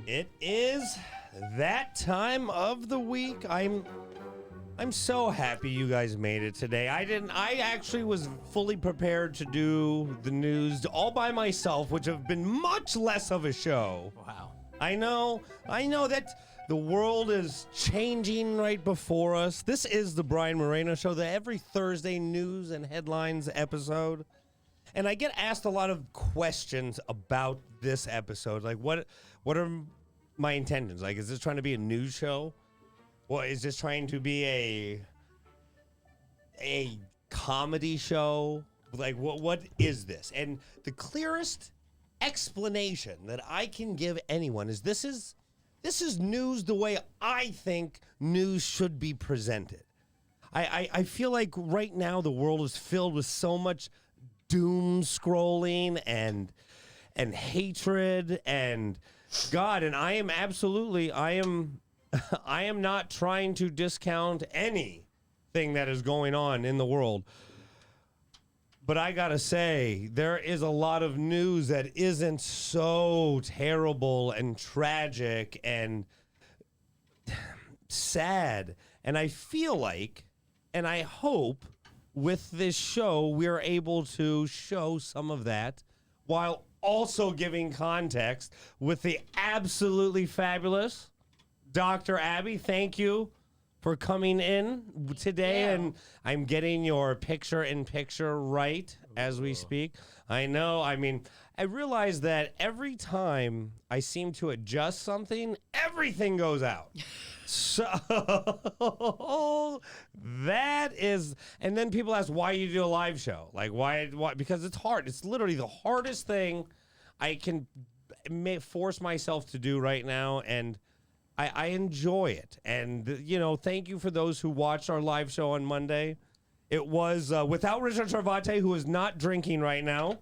It is that time of the week. I'm so happy you guys made it today. I actually was fully prepared to do the news all by myself, which have been much less of a show. Wow. I know that the world is changing right before us. This is the Brian Moreno Show, the every Thursday news and headlines episode. And I get asked a lot of questions about this episode. Like, what are my intentions? Like, is this trying to be a news show? Well, is this trying to be a comedy show? Like, what is this? And the clearest explanation that I can give anyone is this is news the way I think news should be presented. I feel like right now the world is filled with so much doom scrolling and hatred and God, and I am not trying to discount anything that is going on in the world. But I gotta say, there is a lot of news that isn't so terrible and tragic and sad. And I feel like, and I hope with this show, we're able to show some of that while also giving context with the absolutely fabulous Dr. Abby. Thank you for coming in today. Yeah. And I'm getting your picture-in-picture right as we speak. I know. I mean, I realize that every time I seem to adjust something, everything goes out. So that is, and then people ask why you do a live show. Like, why? Because it's hard. It's literally the hardest thing I can force myself to do right now, and I enjoy it. And, thank you for those who watched our live show on Monday. It was without Richard Sarvate, who is not drinking right now.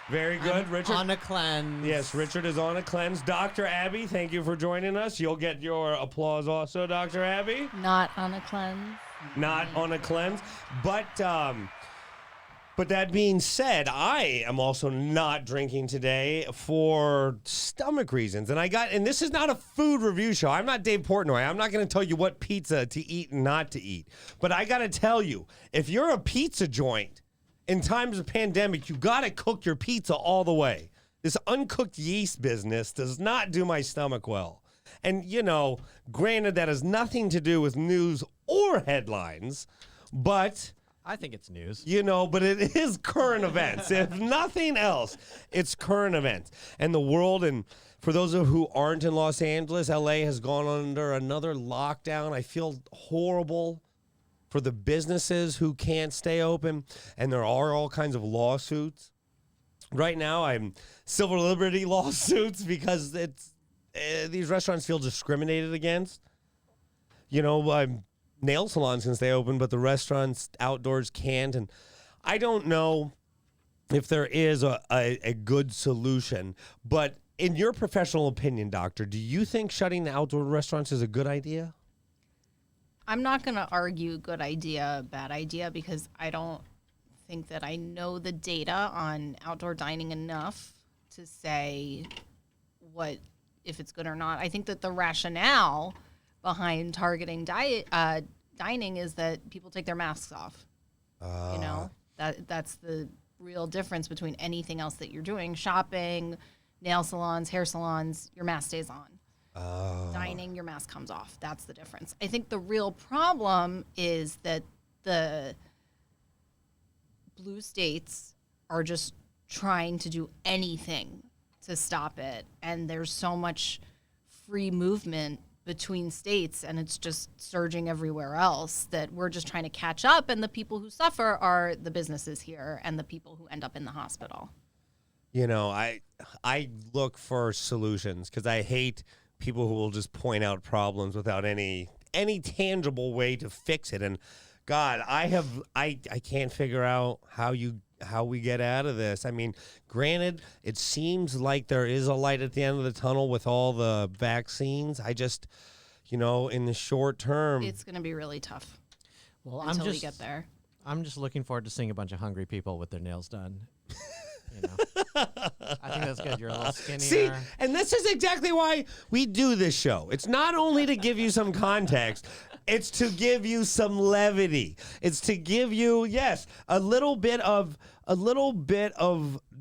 Very good, Richard. On a cleanse. Yes, Richard is on a cleanse. Dr. Abby, thank you for joining us. You'll get your applause also, Dr. Abby. Not on a cleanse. Not on a cleanse. But that being said, I am also not drinking today for stomach reasons. And this is not a food review show. I'm not Dave Portnoy. I'm not going to tell you what pizza to eat and not to eat. But I got to tell you, if you're a pizza joint, in times of pandemic, you got to cook your pizza all the way. This uncooked yeast business does not do my stomach well. And, granted, that has nothing to do with news or headlines, but I think it's news. But it is current events. If nothing else, it's current events. And the world, and for those of who aren't in Los Angeles, LA has gone under another lockdown. I feel horrible for the businesses who can't stay open, and there are all kinds of lawsuits. Right now, I'm civil liberty lawsuits because these restaurants feel discriminated against. Nail salons can stay open, but the restaurants outdoors can't. And I don't know if there is a good solution, but in your professional opinion, doctor, do you think shutting the outdoor restaurants is a good idea? I'm not going to argue good idea, bad idea, because I don't think that I know the data on outdoor dining enough to say if it's good or not. I think that the rationale behind targeting dining is that people take their masks off. That's the real difference between anything else that you're doing. Shopping, nail salons, hair salons, your mask stays on. Dining, your mask comes off. That's the difference. I think the real problem is that the blue states are just trying to do anything to stop it. And there's so much free movement between states, and it's just surging everywhere else, that we're just trying to catch up. And the people who suffer are the businesses here and the people who end up in the hospital. I look for solutions because I hate people who will just point out problems without any tangible way to fix it. And God, I can't figure out how we get out of this. I mean, granted, it seems like there is a light at the end of the tunnel with all the vaccines. I just, in the short term, it's going to be really tough. Well, until we get there. I'm just looking forward to seeing a bunch of hungry people with their nails done. You know, I think that's good. You're a little skinnier. See, and this is exactly why we do this show. It's not only to give you some context, it's to give you some levity. It's to give you, yes, a little bit of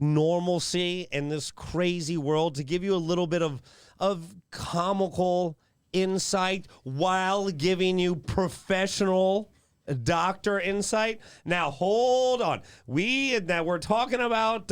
normalcy in this crazy world, to give you a little bit of comical insight while giving you professional doctor insight. Now hold on. We're talking about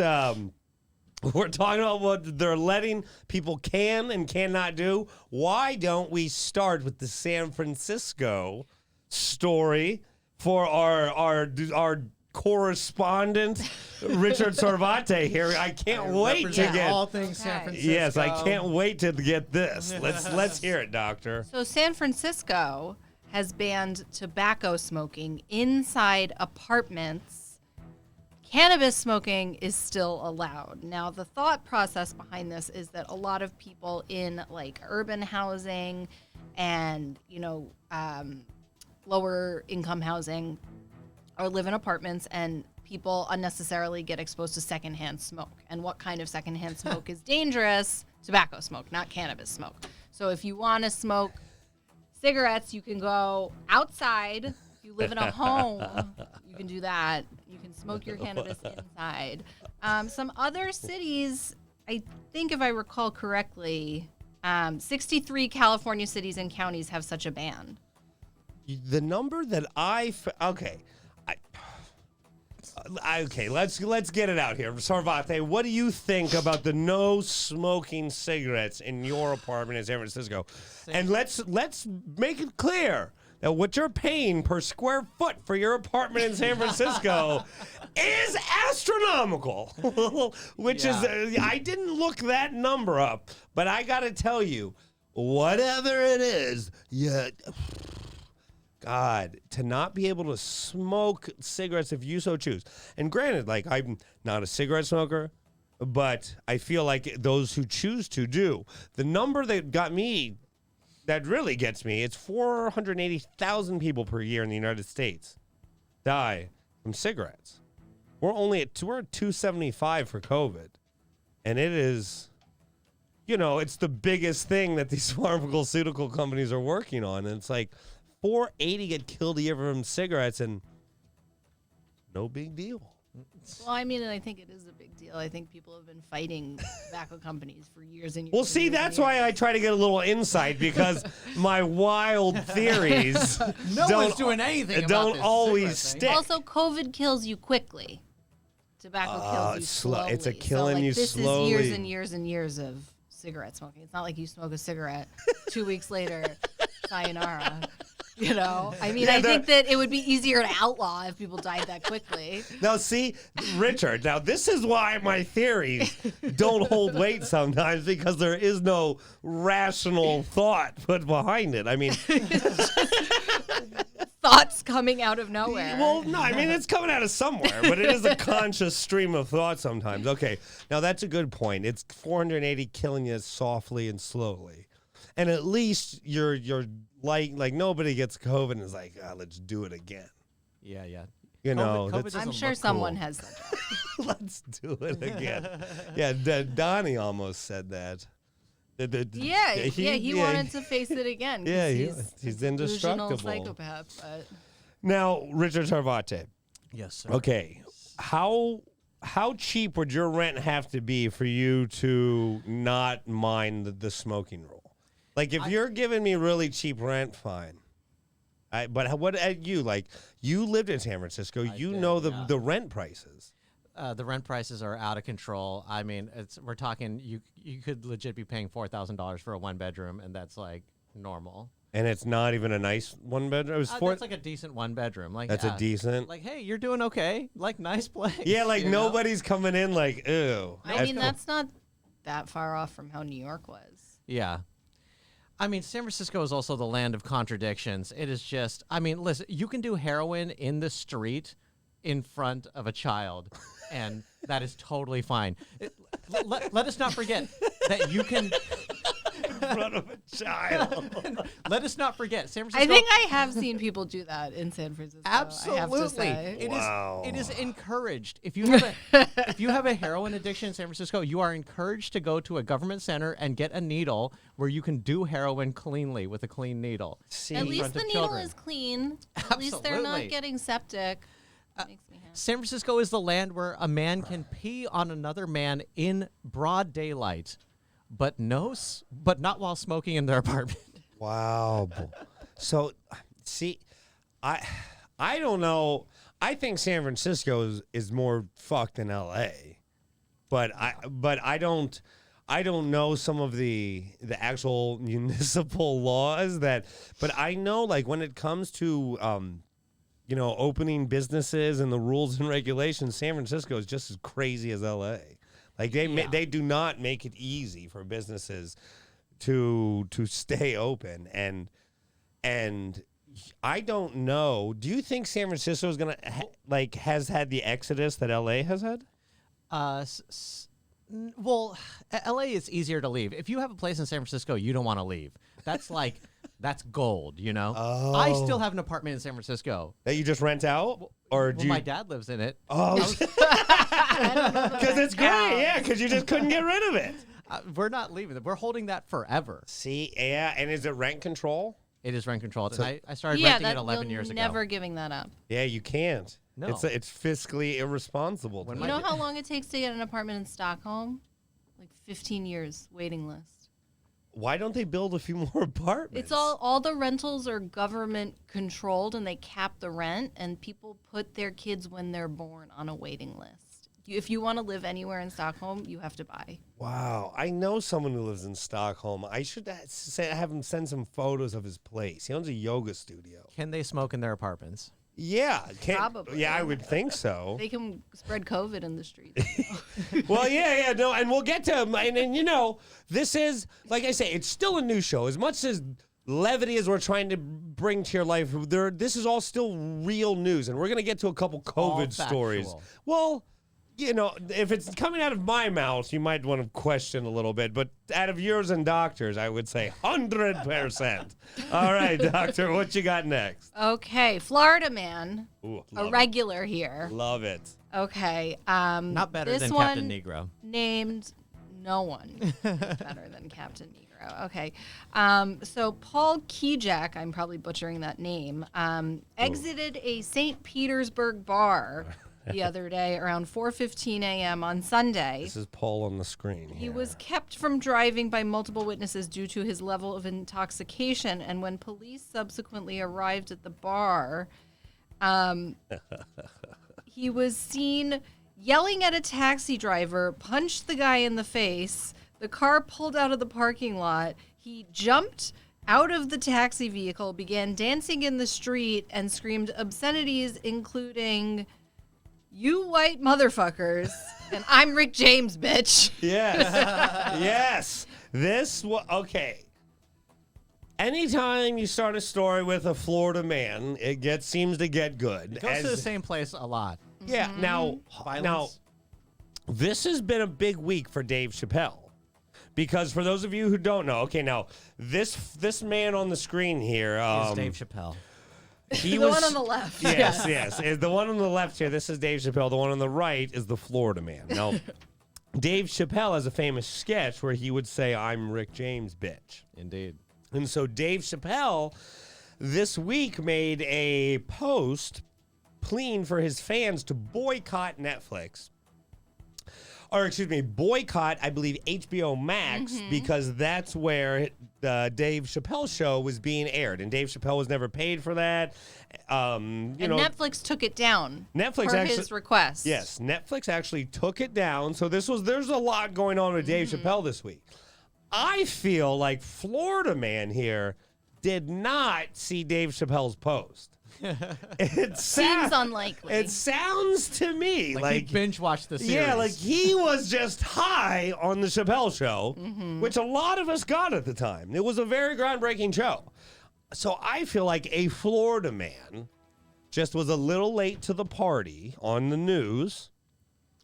what they're letting people can and cannot do. Why don't we start with the San Francisco story for our correspondent Richard Sarvate here. I can't wait to get all things San Francisco. Yes, I can't wait to get this. Let's hear it, doctor. So San Francisco has banned tobacco smoking inside apartments. Cannabis smoking is still allowed. Now, the thought process behind this is that a lot of people in like urban housing and, lower income housing or live in apartments, and people unnecessarily get exposed to secondhand smoke. And what kind of secondhand smoke is dangerous? Tobacco smoke, not cannabis smoke. So if you want to smoke cigarettes, you can go outside. If you live in a home, you can do that. You can smoke your cannabis inside. Some other cities, I think if I recall correctly, 63 California cities and counties have such a ban. The number that okay, let's get it out here. Sarvate, what do you think about the no smoking cigarettes in your apartment in San Francisco? And let's make it clear that what you're paying per square foot for your apartment in San Francisco is astronomical. Which is, I didn't look that number up, but I got to tell you, whatever it is, God, to not be able to smoke cigarettes if you so choose. And granted, like, I'm not a cigarette smoker, but I feel like those who choose to do. The number that really gets me, it's 480,000 people per year in the United States die from cigarettes. We're at 275 for COVID. And it is, it's the biggest thing that these pharmaceutical companies are working on. And it's like, 480 get killed a year from cigarettes, and no big deal. Well, I mean, I think it is a big deal. I think people have been fighting tobacco companies for years and years. Well, see, that's why I try to get a little insight, because my wild theories no one's doing anything about don't this always cigarette stick. Also, COVID kills you quickly. Tobacco kills you slowly. It's killing you this slowly. This is years and years and years of cigarette smoking. It's not like you smoke a cigarette 2 weeks later, sayonara. I mean, I think that it would be easier to outlaw if people died that quickly. Now, see, Richard, this is why my theories don't hold weight sometimes, because there is no rational thought put behind it. I mean, thoughts coming out of nowhere. Well, no, I mean, it's coming out of somewhere, but it is a conscious stream of thought sometimes. Okay, now that's a good point. It's 480 killing you softly and slowly. And at least you're like nobody gets COVID and is like, let's do it again. Yeah. COVID I'm sure someone has that. Let's do it again. Yeah, Donnie almost said that. He wanted to face it again. Yeah, delusional he's indestructible. Psychopath. But Now, Richard Sarvate. Yes, sir. Okay, how cheap would your rent have to be for you to not mind the smoking rule? Like, if you're giving me really cheap rent, fine. But what at you? Like, you lived in San Francisco. The rent prices. The rent prices are out of control. I mean, we're talking you could legit be paying $4,000 for a one bedroom, and that's like normal. And it's not even a nice one bedroom. That's like a decent one bedroom. Like that's a decent. Like, hey, you're doing okay. Like, nice place. Yeah, like nobody's coming in like, ew. I mean, that's not that far off from how New York was. Yeah. I mean, San Francisco is also the land of contradictions. It is just, I mean, listen, you can do heroin in the street in front of a child, and that is totally fine. Let us not forget that you can. front of a child. Let us not forget, San Francisco. I think I have seen people do that in San Francisco. I have to Absolutely, say. Wow. it is encouraged. If you have a heroin addiction in San Francisco, you are encouraged to go to a government center and get a needle where you can do heroin cleanly with a clean needle. See, At in least front the of needle children. is clean. At least they're Absolutely. not getting septic. Makes me happy. San Francisco is the land where a man can pee on another man in broad daylight, but not while smoking in their apartment. wow. So, see, I don't know. I think San Francisco is more fucked than L.A. But I don't know some of the actual municipal laws that. But I know, like, when it comes to opening businesses and the rules and regulations, San Francisco is just as crazy as L.A. Like they do not make it easy for businesses to stay open, and I don't know. Do you think San Francisco is gonna has had the exodus that L.A. has had? Well, LA is easier to leave. If you have a place in San Francisco, you don't want to leave. That's like, that's gold, you know? Oh. I still have an apartment in San Francisco. That you just rent out, or do Well, you? my dad lives in it. Oh, because it's great, yeah. Because you just couldn't get rid of it. We're not leaving it. We're holding that forever. See, yeah, and is it rent control? It is rent controlled. And I started Yeah, renting it that 11 you're years ago. never giving that up. Yeah, you can't. No. It's fiscally irresponsible. When to You do. know how long it takes to get an apartment in Stockholm? Like 15 years waiting list. Why don't they build a few more apartments? It's all the rentals are government controlled and they cap the rent and people put their kids when they're born on a waiting list. If you want to live anywhere in Stockholm, you have to buy. Wow, I know someone who lives in Stockholm. I should have him send some photos of his place. He owns a yoga studio. Can they smoke in their apartments? Yeah, Probably. Yeah, I would think so. They can spread COVID in the streets. Well, yeah, no, and we'll get to him. And this is, like I say, it's still a news show. As much as levity as we're trying to bring to your life, this is all still real news, and we're going to get to a couple COVID stories. factual. Well, if it's coming out of my mouth, you might want to question a little bit, but out of yours and doctors, I would say 100%. All right, doctor, what you got next? Okay, Florida man, Ooh, a regular here. Love it. Okay. Not better this than one Captain Negro. named no one better than Captain Negro. Okay. So Paul Kijak, I'm probably butchering that name, exited a St. Petersburg bar the other day around 4:15 a.m. on Sunday. This is Paul on the screen. He here. was kept from driving by multiple witnesses due to his level of intoxication, and when police subsequently arrived at the bar, he was seen yelling at a taxi driver, punched the guy in the face. The car pulled out of the parking lot. He jumped out of the taxi vehicle, began dancing in the street, and screamed obscenities, including, "You white motherfuckers," and "I'm Rick James, bitch." Yes. Yes. Okay. Anytime you start a story with a Florida man, it seems to get good. It goes to the same place a lot. Yeah. Now, Violence. this has been a big week for Dave Chappelle. Because for those of you who don't know, okay, now this man on the screen here, Is Dave Chappelle. he The was one on the left. Yes. The one on the left here, this is Dave Chappelle. The one on the right is the Florida man. Now, Dave Chappelle has a famous sketch where he would say, "I'm Rick James, bitch." Indeed. And so Dave Chappelle this week made a post pleading for his fans to boycott Netflix. Or, excuse me, boycott, I believe, HBO Max, because that's where the Dave Chappelle show was being aired. And Dave Chappelle was never paid for that. Netflix took it down. Netflix per actually- his request. Yes, Netflix actually took it down. So there's a lot going on with Dave Chappelle this week. I feel like Florida man here did not see Dave Chappelle's post. It Seems unlikely. It sounds to me Like he binge watched the series. yeah, like he was just high on the Chappelle show, which a lot of us got at the time. It was a very groundbreaking show. So I feel like a Florida man just was a little late to the party on the news.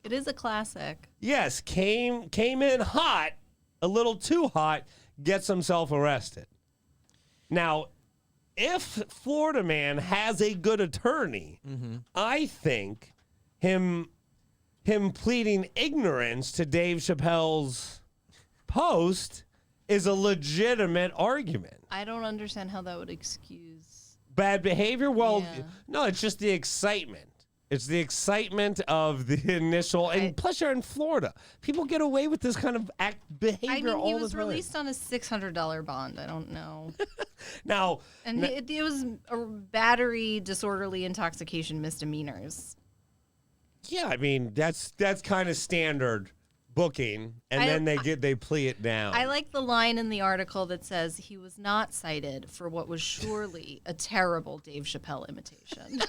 It is a classic. Yes, came in hot, a little too hot, gets himself arrested. Now, if Florida Man has a good attorney, I think him pleading ignorance to Dave Chappelle's post is a legitimate argument. I don't understand how that would excuse Bad behavior? Well, Yeah. no, it's just the excitement. It's the excitement of the initial, and plus you're in Florida. People get away with this kind of behavior I mean, all he the was time. released on a $600 bond. I don't know. Now, And it was a battery, disorderly intoxication misdemeanors. yeah, I mean that's kind of standard booking, and then they plea it down. I like the line in the article that says he was not cited for what was surely a terrible Dave Chappelle imitation.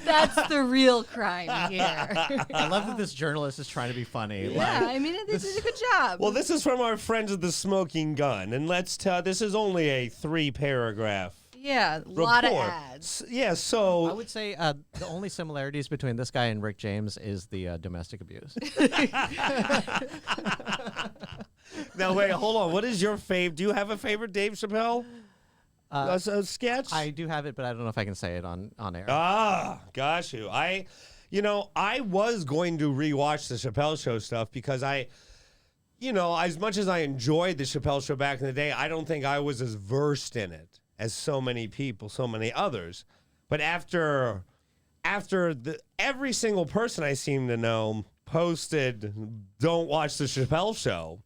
That's the real crime here. I love that this journalist is trying to be funny. Yeah, I mean, they did a good job. Well, this is from our friends at the Smoking Gun, and this is only a 3-paragraph yeah, a report. lot of ads. Yeah, so I would say the only similarities between this guy and Rick James is the domestic abuse. now wait, hold on. What is your fave? Do you have a favorite Dave Chappelle a sketch? I do have it, but I don't know if I can say it on air. Ah, got you. I was going to rewatch the Chappelle Show stuff because as much as I enjoyed the Chappelle Show back in the day, I don't think I was as versed in it as so many people, so many others. But after every single person I seem to know posted, "Don't watch the Chappelle Show,"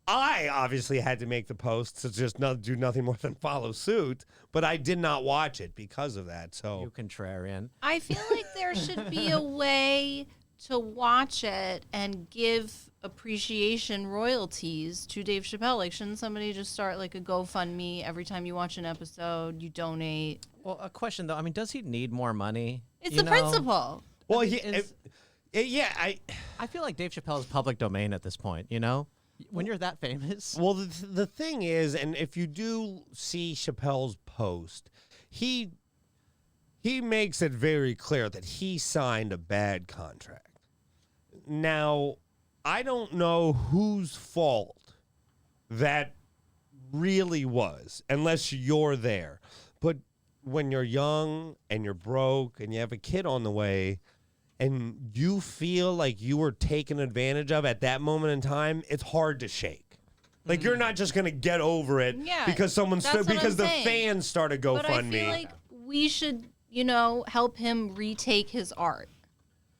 I obviously had to make the post to just do nothing more than follow suit, but I did not watch it because of that. So You contrarian. I feel like there should be a way to watch it and give appreciation royalties to Dave Chappelle. Like, shouldn't somebody just start like a GoFundMe every time you watch an episode, you donate? Well, a question though. I mean, does he need more money? It's You the know? principle. well, I feel like Dave Chappelle is public domain at this point. You know, when you're that famous. Well, the thing is, and if you do see Chappelle's post, he makes it very clear that he signed a bad contract. Now, I don't know whose fault that really was, unless you're there. But when you're young and you're broke and you have a kid on the way, and you feel like you were taken advantage of at that moment in time, it's hard to shake. Like, you're not just going to get over it Yeah, because because the saying. fans started GoFundMe. But I feel like we should, help him retake his art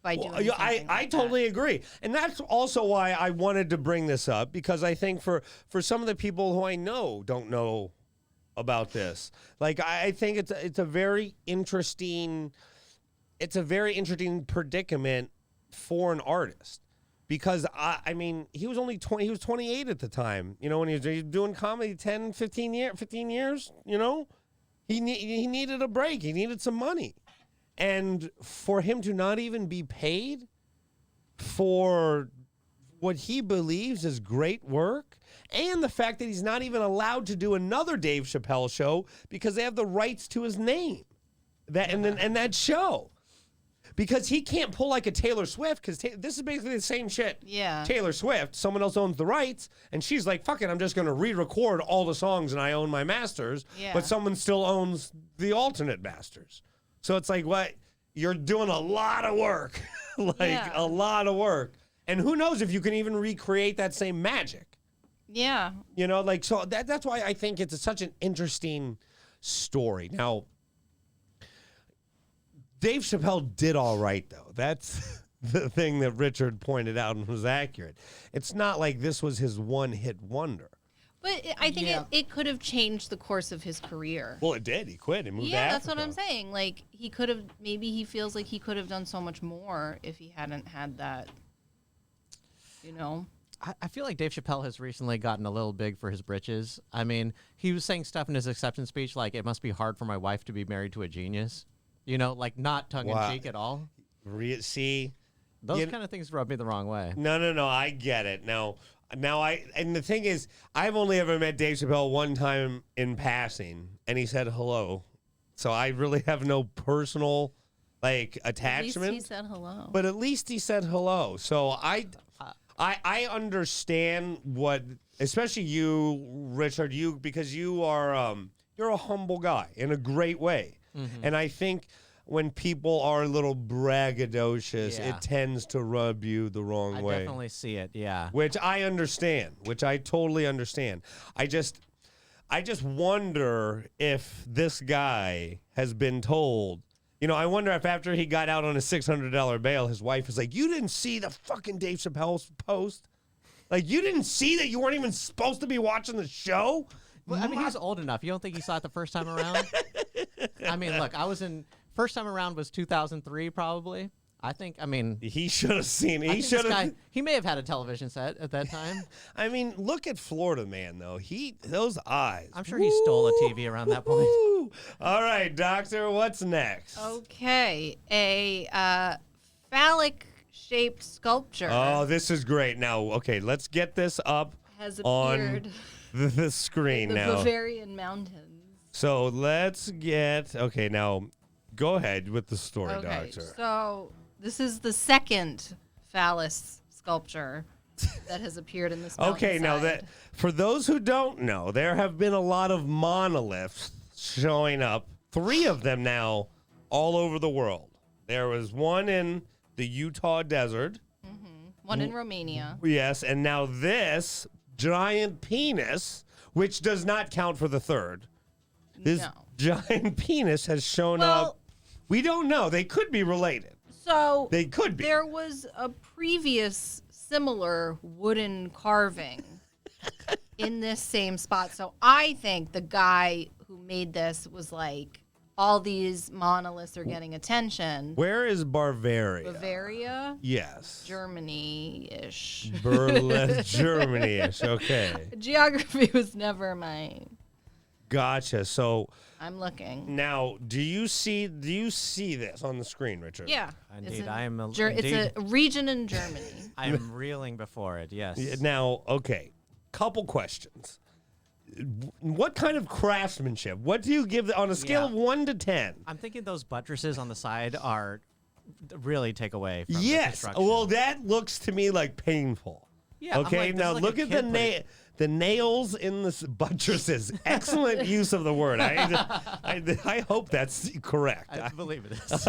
by doing something I like totally agree. And that's also why I wanted to bring this up, because I think for some of the people who I know don't know about this, like I think it's a very interesting predicament for an artist, because I mean, he was only 20, he was 28 at the time, when he was doing comedy 15 years, he needed a break. He needed some money. And for him to not even be paid for what he believes is great work, and the fact that he's not even allowed to do another Dave Chappelle show because they have the rights to his name, and that show, because he can't pull like a Taylor Swift, because this is basically the same shit. Yeah. Taylor Swift, someone else owns the rights, and she's like, fuck it, I'm just going to re-record all the songs and I own my masters, Yeah. but someone still owns the alternate masters. So it's like, what? You're doing a lot of work. A lot of work. And who knows if you can even recreate that same magic. Yeah. So that's why I think it's such an interesting story. Now, Dave Chappelle did all right, though. That's the thing that Richard pointed out and was accurate. It's not like this was his one-hit wonder. But I think it could have changed the course of his career. Well, it did. He quit and moved to Yeah, that's what Africa. I'm saying. Like, he could have, maybe he feels like he could have done so much more if he hadn't had that, I feel like Dave Chappelle has recently gotten a little big for his britches. I mean, he was saying stuff in his acceptance speech like, it must be hard for my wife to be married to a genius. Like not tongue-in-cheek at all. See? Those kind of things rub me the wrong way. No, I get it. Now and the thing is, I've only ever met Dave Chappelle one time in passing, and he said hello. So I really have no personal attachment. At least he said hello. But at least he said hello. So I understand what, especially you, Richard, because you are you're a humble guy in a great way, and I think when people are a little braggadocious, it tends to rub you the wrong way. I definitely see it. Yeah. Which I understand. Which I totally understand. I just wonder if this guy has been told. You know, I wonder if after he got out on a $600 bail, his wife was like, "You didn't see the fucking Dave Chappelle's post? Like, you didn't see that you weren't even supposed to be watching the show?" Well, I mean, he was old enough. You don't think he saw it the first time around? I mean, look, first time around was 2003, probably. I mean, he should have seen it. He may have had a television set at that time. I mean, look at Florida man, though. Those eyes. I'm sure he stole a TV around that point. All right, doctor, what's next? Okay, a phallic-shaped sculpture Oh, this is great. Now, okay, let's get this up has on appeared the screen in the now. Bavarian Mountains. So let's get, okay, now go ahead with the story, Okay, doctor. so this is the second phallus sculpture that has appeared in this Okay, now mountainside. for those who don't know, there have been a lot of monoliths showing up, 3 of them now all over the world. There was one in the Utah desert. One in Romania. Yes, and now this giant penis, which does not count for the third. This No. giant penis has shown up. We don't know. They could be related. So They could be. there was a previous similar wooden carving in this same spot. So I think the guy who made this was like, all these monoliths are getting attention. Where is Bavaria? Bavaria? Yes. Germany-ish. Berlin, Germany-ish. Okay. Geography was never my... Gotcha. So I'm looking. now, do you see this on the screen, Richard? Yeah. Indeed, it's I am. It's a region in Germany. I am reeling before it. Yes. Now, okay, couple questions. What kind of craftsmanship? What do you give on a scale of 1 to 10? I'm thinking those buttresses on the side are really take away from the Yes. construction. Well, that looks to me like painful. Yeah, I'm Okay. like, this Now is like look a at kid the nails in the buttresses. Excellent use of the word. I hope that's correct. I believe it is.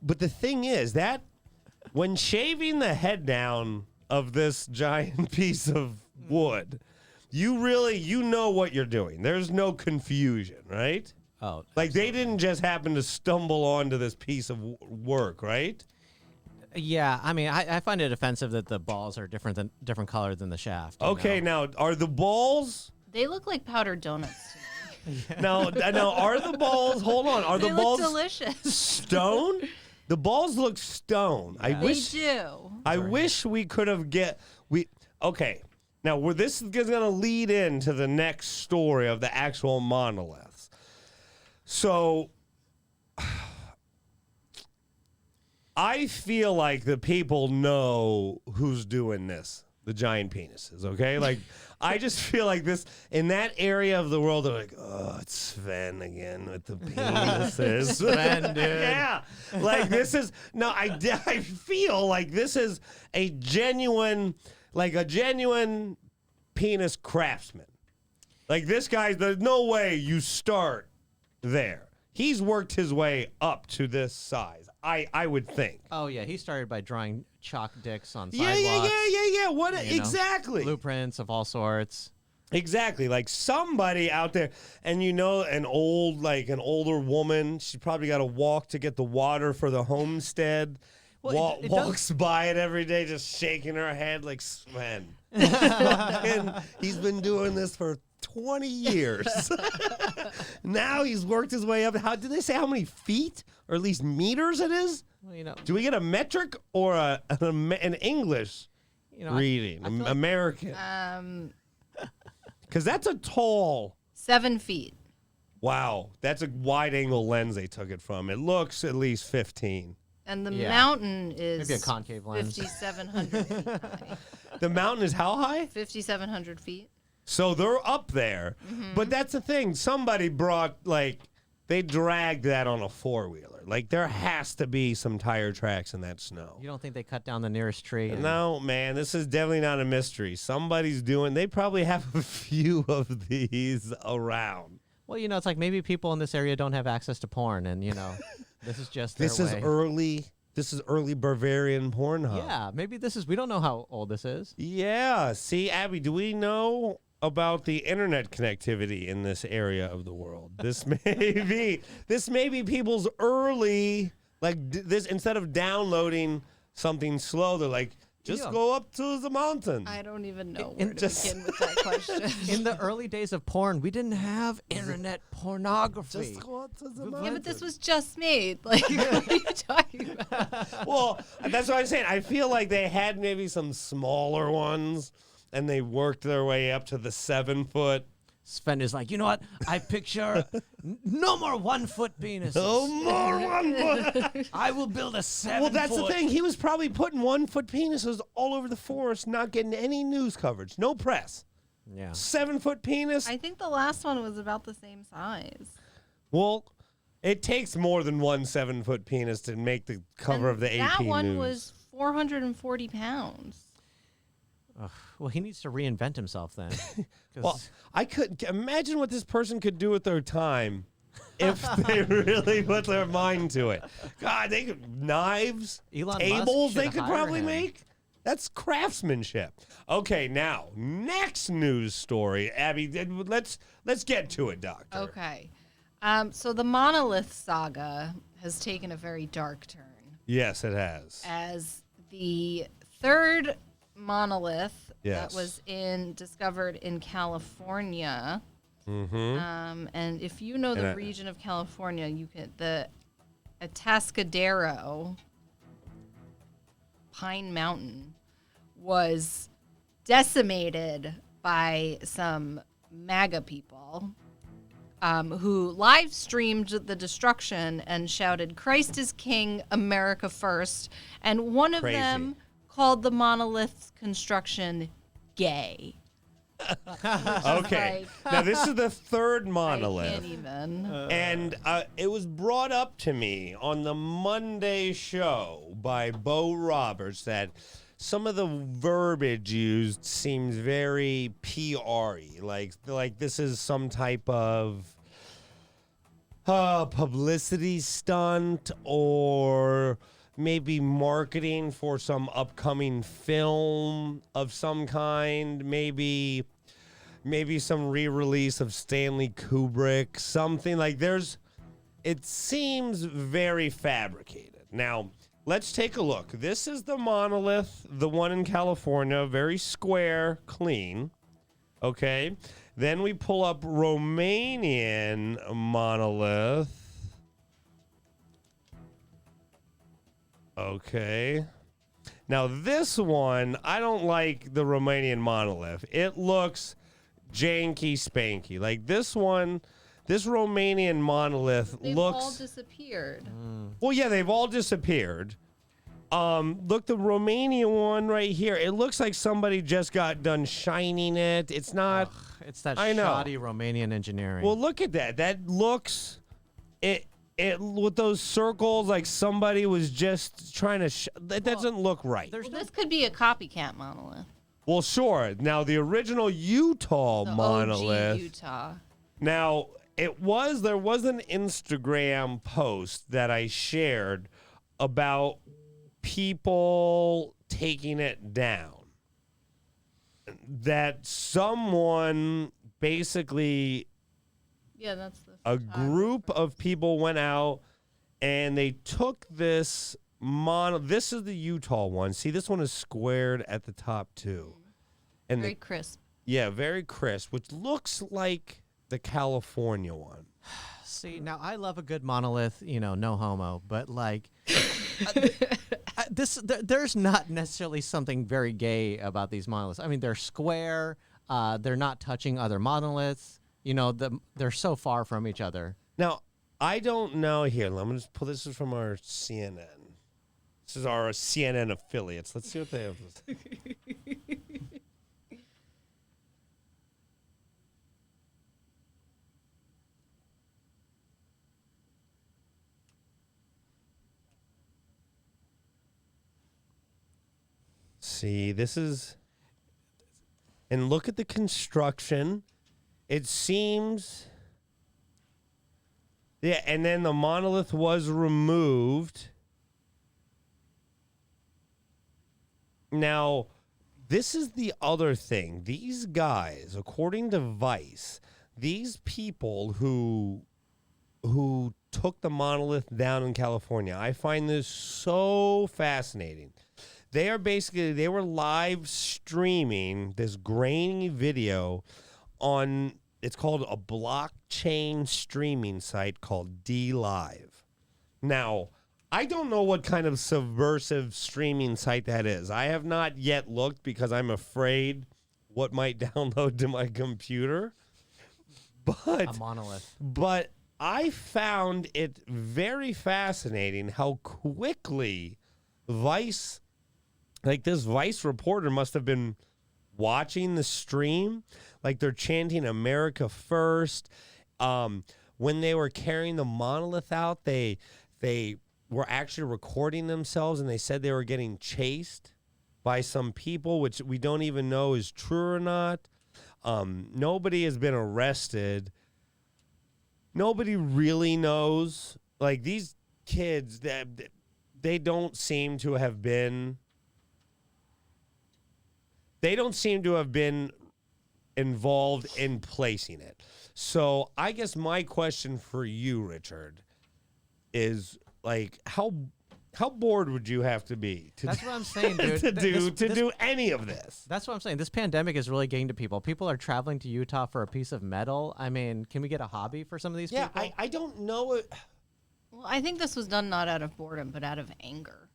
But the thing is that when shaving the head down of this giant piece of wood, you know what you're doing. There's no confusion, right? Oh, Like they didn't just happen to stumble onto this piece of work, right? yeah. I mean, I find it offensive that the balls are different color than the shaft. you Okay, know? now are the balls They look like powdered donuts to me. now are the balls hold on, are They the look balls delicious. stone? The balls look stone. I They wish do. I wish we could have okay. Now this is going to lead into the next story of the actual monoliths. So I feel like the people know who's doing this, the giant penises, okay? Like I just feel like this in that area of the world, they're like, oh, it's Sven again with the penises. Sven, dude. Yeah. Like this is I feel like this is a genuine penis craftsman. Like this guy, there's no way you start there. He's worked his way up to this size. I would think. Oh yeah, he started by drawing chalk dicks on Yeah. sidewalks. What you know, exactly? blueprints of all sorts. Exactly. Like somebody out there, and an older woman, she probably got to walk to get the water for the homestead. Well, it Walks by it every day, just shaking her head like Sven. And he's been doing this for 20 years. Now he's worked his way up. How did they say how many feet or at least meters it is? Well, you know, Do we get a metric or an English reading? I feel like- American. Because that's a tall. 7 feet. Wow, that's a wide angle lens they took it from. It looks at least 15. And the Yeah. mountain is Maybe a concave lens. 5,700 feet high. The mountain is how high? 5,700 feet. So they're up there. But that's the thing. Somebody brought they dragged that on a 4-wheeler. Like, there has to be some tire tracks in that snow. You don't think they cut down the nearest tree? No, man, this is definitely not a mystery. Somebody's doing, they probably have a few of these around. Well, it's like maybe people in this area don't have access to porn, and, this is just their This is way. This is early Bavarian Pornhub. Yeah, maybe we don't know how old this is. Yeah. See, Abby, do we know about the internet connectivity in this area of the world? This may be people's early, this, instead of downloading something slow, they're like, just go up to the mountain. I don't even know where to begin with that question. In the early days of porn, we didn't have internet pornography. Just go up to the mountain. Yeah, but this was just made. Like, what are you talking about? Well, that's what I'm saying. I feel like they had maybe some smaller ones, and they worked their way up to the 7-foot. Sven is like, you know what? I picture no more 1-foot penises. No more 1 foot. I will build a 7-foot. Well, that's the thing. He was probably putting 1-foot penises all over the forest, not getting any news coverage, no press. Yeah. 7-foot penis. I think the last one was about the same size. Well, it takes more than one 7-foot penis to make the cover of the AP That one news. was 440 pounds. Well, he needs to reinvent himself then. Well, I couldn't imagine what this person could do with their time if they really put their mind to it. God, they could tables Musk they should could hire probably him. make. That's craftsmanship. Okay, now next news story, Abby. Let's get to it, Doctor. Okay. So the monolith saga has taken a very dark turn. Yes, it has. As the third monolith Yes. that was discovered in California. Mm-hmm. And if you know the region of California, the Atascadero Pine Mountain was decimated by some MAGA people who live streamed the destruction and shouted, "Christ is King, America first." And one of them called the monolith's construction gay. Okay. Now, this is the third I monolith. can't even. And it was brought up to me on the Monday show by Bo Roberts that some of the verbiage used seems very PR-y. Like this is some type of publicity stunt or maybe marketing for some upcoming film of some kind, maybe some re-release of Stanley Kubrick, something like it seems very fabricated. Now, let's take a look. This is the monolith, the one in California, very square, clean. Okay. Then we pull up Romanian monolith. Okay. Now, this one, I don't like the Romanian monolith. It looks janky spanky. Like this one, this Romanian monolith They've looks. all disappeared. Well, yeah, they've all disappeared. Look, the Romanian one right here. It looks like somebody just got done shining it. It's not. It's that I know. shoddy Romanian engineering. Well, look at that. That looks. It with those circles, like somebody was just trying to. That doesn't look right. Well, this could be a copycat monolith. Well, sure. Now, the original Utah The monolith. OG Utah. Now, there was an Instagram post that I shared about people taking it down. That someone basically, Yeah, that's the a group of people went out and they took this this is the Utah one. See, this one is squared at the top too. And very crisp. yeah, very crisp, which looks like the California one. See, now I love a good monolith, no homo, but like there's not necessarily something very gay about these monoliths. I mean, they're square, they're not touching other monoliths. They're so far from each other. Now, I don't know here. I'm going to just pull this is from our CNN. This is our CNN affiliates. Let's see what they have. see. This is, and look at the construction. It seems, yeah, and then the monolith was removed. Now, this is the other thing. These guys, according to Vice, these people who took the monolith down in California, I find this so fascinating. They were live streaming this grainy video on, it's called a blockchain streaming site called DLive. Now, I don't know what kind of subversive streaming site that is. I have not yet looked because I'm afraid what might download to my computer. But A monolith. But I found it very fascinating how quickly Vice, like this Vice reporter must have been watching the stream. Like they're chanting America first. When they were carrying the monolith out, they were actually recording themselves, and they said they were getting chased by some people, which we don't even know is true or not. Nobody has been arrested. Nobody really knows. Like these kids, they don't seem to have been involved in placing it. So I guess my question for you, Richard, is like how bored would you have to be That's what I'm saying, dude. to do any of this? That's what I'm saying. This pandemic is really getting to people. People are traveling to Utah for a piece of metal. I mean, can we get a hobby for some of these people? I don't know it. Well, I think this was done not out of boredom, but out of anger.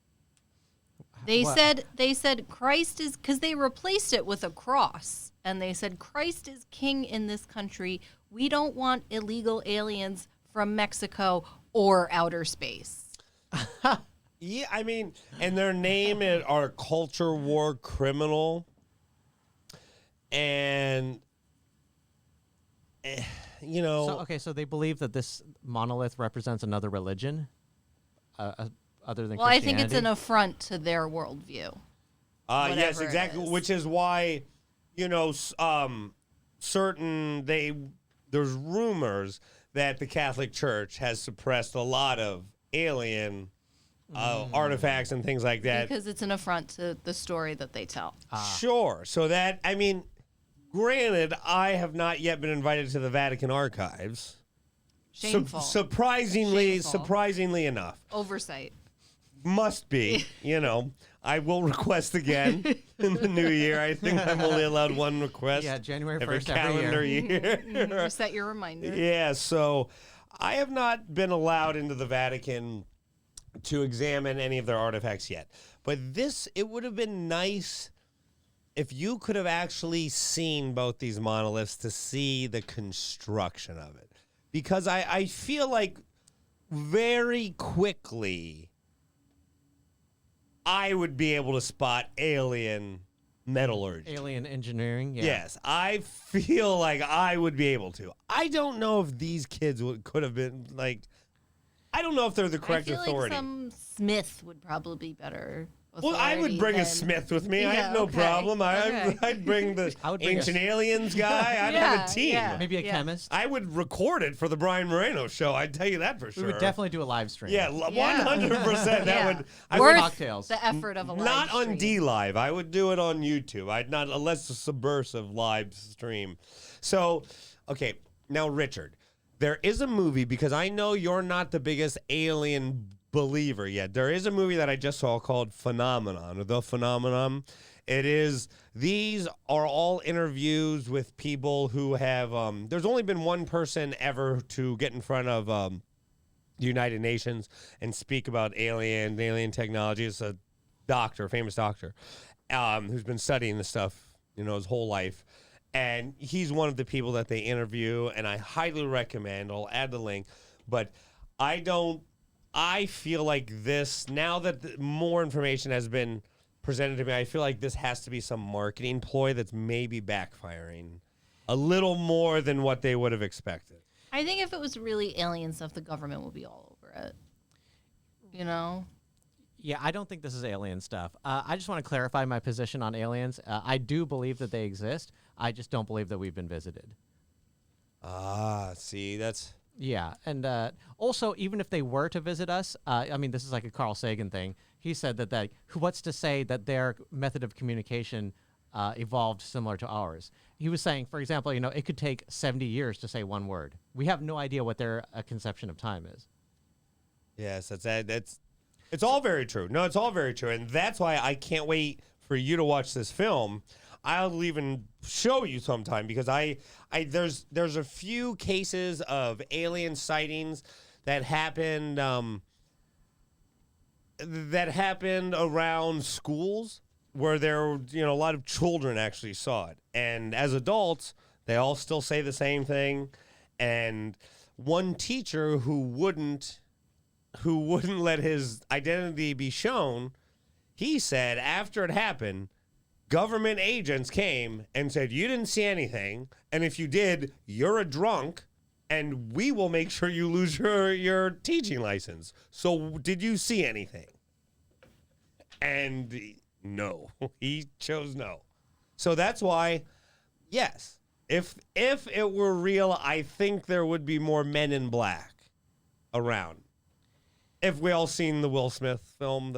What? They said Christ is, because they replaced it with a cross, and they said Christ is king in this country. We don't want illegal aliens from Mexico or outer space. Yeah, I mean, and their name are culture war criminal, and you know. So they believe that this monolith represents another religion, other than Well, I Christianity. think it's an affront to their worldview. Yes, whatever it exactly. is. Which is why, there's rumors that the Catholic Church has suppressed a lot of alien artifacts and things like that. Because it's an affront to the story that they tell. Sure. So that, I mean, granted, I have not yet been invited to the Vatican archives. Shameful. Surprisingly enough. Oversight. Must be, I will request again in the new year. I think I'm only allowed one request. Yeah, January 1st every every calendar year. You set your reminder. Yeah, so I have not been allowed into the Vatican to examine any of their artifacts yet. But it would have been nice if you could have actually seen both these monoliths to see the construction of it. Because I feel like very quickly I would be able to spot alien metallurgy. alien engineering. Yeah. Yes, I feel like I would be able to. I don't know if these kids could have been like. I don't know if they're the correct I feel authority. like some Smith would probably be better. Well, I would bring a Smith with me. I have no problem. I'd bring the I would bring Ancient Aliens guy. I'd have a team. yeah. Maybe a chemist. I would record it for the Brian Moreno Show. I'd tell you that for sure. We would definitely do a live stream. Yeah, 100%. That Yeah. would. I Worth would cocktails. the effort of a live not on stream. D Live. I would do it on YouTube. I'd not unless a subversive live stream. So, okay, now Richard, there is a movie because I know you're not the biggest alien believer yet. There is a movie that I just saw called Phenomenon, or The Phenomenon. These are all interviews with people who have, there's only been one person ever to get in front of the United Nations and speak about alien technology. It's a doctor, famous doctor, who's been studying this stuff, his whole life. And he's one of the people that they interview, and I highly recommend. I'll add the link. But I feel like this, now that more information has been presented to me, I feel like this has to be some marketing ploy that's maybe backfiring a little more than what they would have expected. I think if it was really alien stuff, the government would be all over it. Yeah, I don't think this is alien stuff. I just want to clarify my position on aliens. I do believe that they exist. I just don't believe that we've been visited. See, that's... Yeah, and also, even if they were to visit us, I mean, this is like a Carl Sagan thing. He said that what's to say that their method of communication evolved similar to ours? He was saying, for example, it could take 70 years to say one word. We have no idea what their conception of time is. Yes, it's all very true. No, it's all very true. And that's why I can't wait for you to watch this film. I'll even show you sometime because there's a few cases of alien sightings that happened around schools where a lot of children actually saw it. And as adults, they all still say the same thing. And one teacher who wouldn't let his identity be shown, he said after it happened, government agents came and said, you didn't see anything, and if you did, you're a drunk, and we will make sure you lose your teaching license. So did you see anything? And no, he chose no. So that's why, yes, if it were real, I think there would be more Men in Black around. If we all seen the Will Smith film,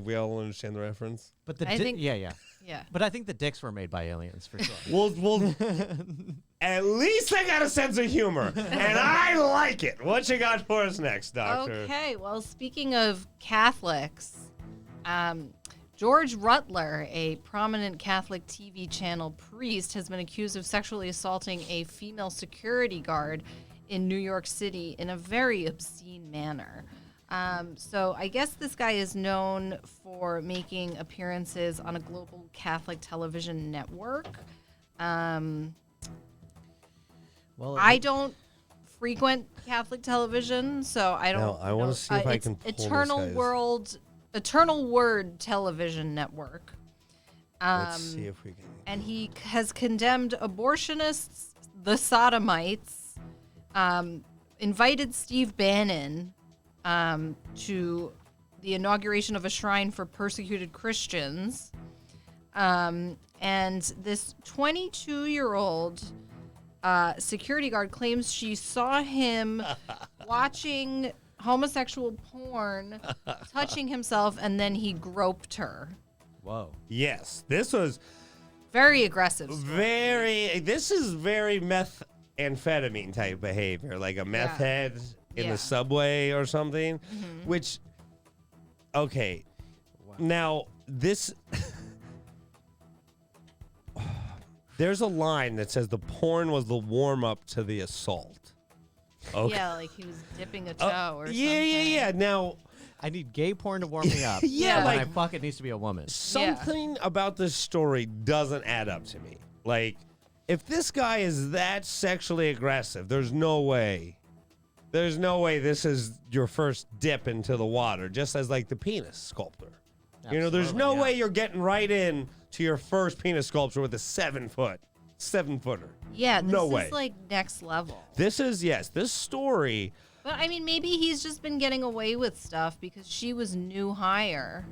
we all understand the reference. But Yeah. But I think the dicks were made by aliens for sure. Well, at least they got a sense of humor, and I like it. What you got for us next, Doctor? Okay, well, speaking of Catholics, George Rutler, a prominent Catholic TV channel priest, has been accused of sexually assaulting a female security guard in New York City in a very obscene manner. So I guess this guy is known for making appearances on a global Catholic television network. Well, I don't frequent Catholic television, so I don't. No, I want to see if I can pull Eternal Word television network. Let's see if we can. And he has condemned abortionists, the sodomites, invited Steve Bannon to the inauguration of a shrine for persecuted Christians. And this 22-year-old security guard claims she saw him watching homosexual porn, touching himself, and then he groped her. Whoa. Yes, this was very aggressive. This is very methamphetamine type behavior, like a meth head in the subway or something, which, okay, now this, there's a line that says the porn was the warm-up to the assault. Okay. Yeah, like he was dipping a toe or something. Yeah. Now, I need gay porn to warm me up. Yeah, and like- when I fuck, it needs to be a woman. something about this story doesn't add up to me. Like, if this guy is that sexually aggressive, there's no way this is your first dip into the water, just as like the penis sculptor. There's Absolutely, no yeah. way you're getting right in to your first penis sculpture with a 7-footer. Yeah, this No is way. like next level. This story. But I mean, maybe he's just been getting away with stuff because she was new hire.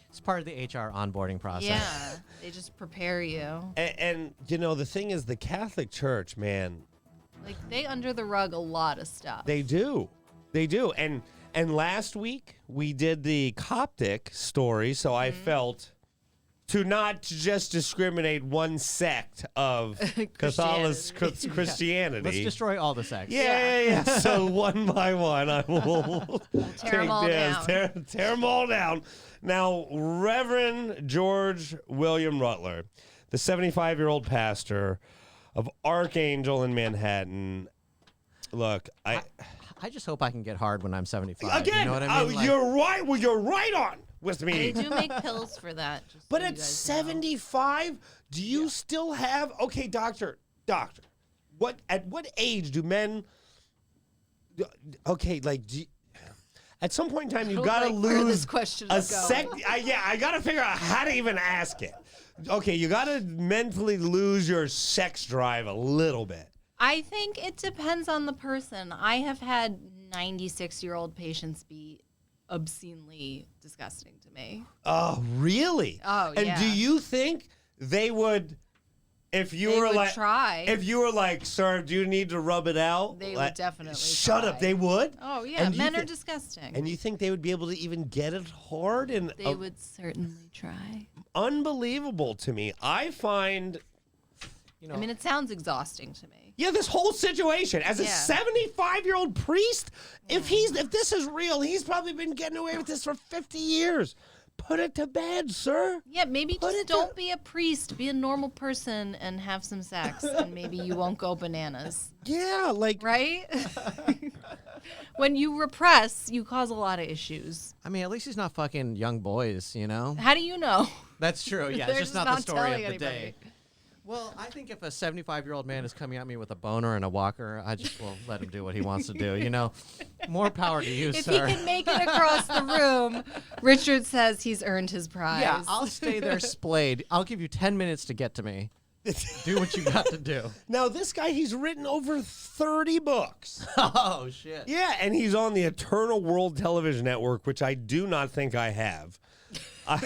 It's part of the HR onboarding process. Yeah, they just prepare you. And the thing is, the Catholic Church, man, Like they under the rug a lot of stuff. they do. And last week we did the Coptic story, so I felt to not just discriminate one sect of Catholic Christianity. Let's destroy all the sex. Yeah. So one by one, I will tear 'em all down. Tear them all down. Now, Reverend George William Rutler, the 75-year-old pastor of Archangel in Manhattan. Look, I just hope I can get hard when I'm 75. again, you know what I mean? Like, you're right. Well, you're right on with me. They do make pills for that. Just But so you at guys know. 75, do you still have? Okay, doctor. At what age do men? Okay, like at some point in time, you don't gotta like where lose this question a is going. I gotta figure out how to even ask it. Okay, you gotta mentally lose your sex drive a little bit. I think it depends on the person. I have had 96-year-old patients be obscenely disgusting to me. Oh, really? Oh, and yeah. do you think they would, if you They were would like, try. if you were like, sir, do you need to rub it out? They Like, would definitely shut try. up. They would? Oh, yeah. And you Men are thi- disgusting. And you think they would be able to even get it hard? And They would certainly try. unbelievable to me. I find, You know, I mean, it sounds exhausting to me. yeah, this whole situation as a Yeah. 75-year-old priest, if this is real, he's probably been getting away with this for 50 years. Put it to bed, sir. Yeah, maybe Put just it don't to- be a priest. Be a normal person and have some sex, and maybe you won't go bananas. Yeah, like Right? When you repress, you cause a lot of issues. I mean, at least he's not fucking young boys, you know? How do you know? That's true. Yeah, They're it's just just not the not story of telling the anybody. day. Well, I think if a 75-year-old man is coming at me with a boner and a walker, I just will let him do what he wants to do. You know, more power to you, If sir. he can make it across the room, Richard says he's earned his prize. Yeah, I'll stay there splayed. I'll give you 10 minutes to get to me. Do what you got to do. now this guy, he's written over 30 books. Oh, shit. Yeah, and he's on the Eternal World Television Network, which I do not think I have. Yeah,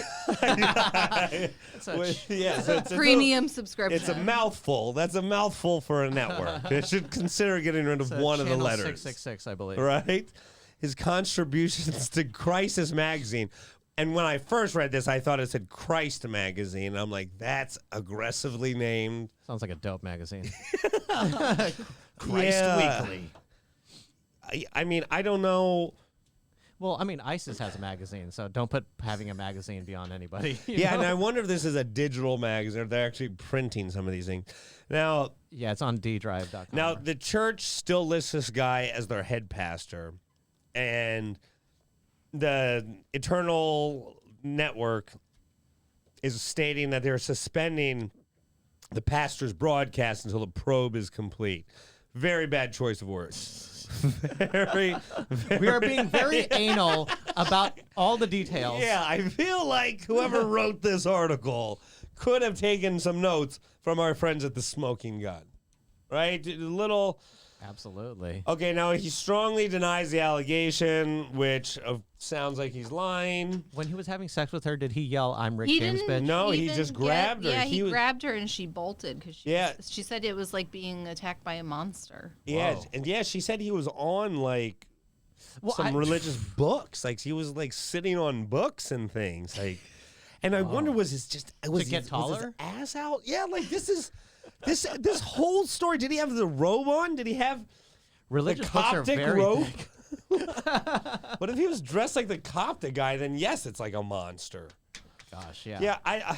so it's Premium subscription. It's a mouthful. That's a mouthful for a network. They should consider getting rid of one of the Channel letters. 666, I believe. Right? His contributions to Crisis Magazine. And when I first read this, I thought it said Christ Magazine. I'm like, that's aggressively named. Sounds like a dope magazine. Yeah. Weekly. I mean, I don't know. Well, I mean, ISIS has a magazine, so don't put having a magazine beyond anybody. you Yeah, know? and I wonder if this is a digital magazine or they're actually printing some of these things. Now, Yeah, it's on ddrive.com. Now, the church still lists this guy as their head pastor, and the Eternal Network is stating that they're suspending the pastor's broadcast until the probe is complete. Very bad choice of words. very, we are being very anal about all the details. Yeah, I feel like whoever wrote this article could have taken some notes from our friends at the Smoking Gun. Right? A little... Absolutely. Okay, now he strongly denies the allegation, which sounds like he's lying. When he was having sex with her, did he yell, "I'm Rick He James, didn't bitch"? No, he even just grabbed her. Yeah, He he was- grabbed her and she bolted because Yeah. she said it was like being attacked by a monster. Yeah, Whoa. and yeah, she said he was on like Well, some religious books. Like he was like sitting on books and things. Like, and I wonder was his just was get his taller? ass out? Yeah, like this is this whole story. Did he have the robe on? Did he have Religious the books are Coptic very robe? big. What if he was dressed like the Coptic guy? Then yes, it's like a monster. Gosh, yeah. Yeah, I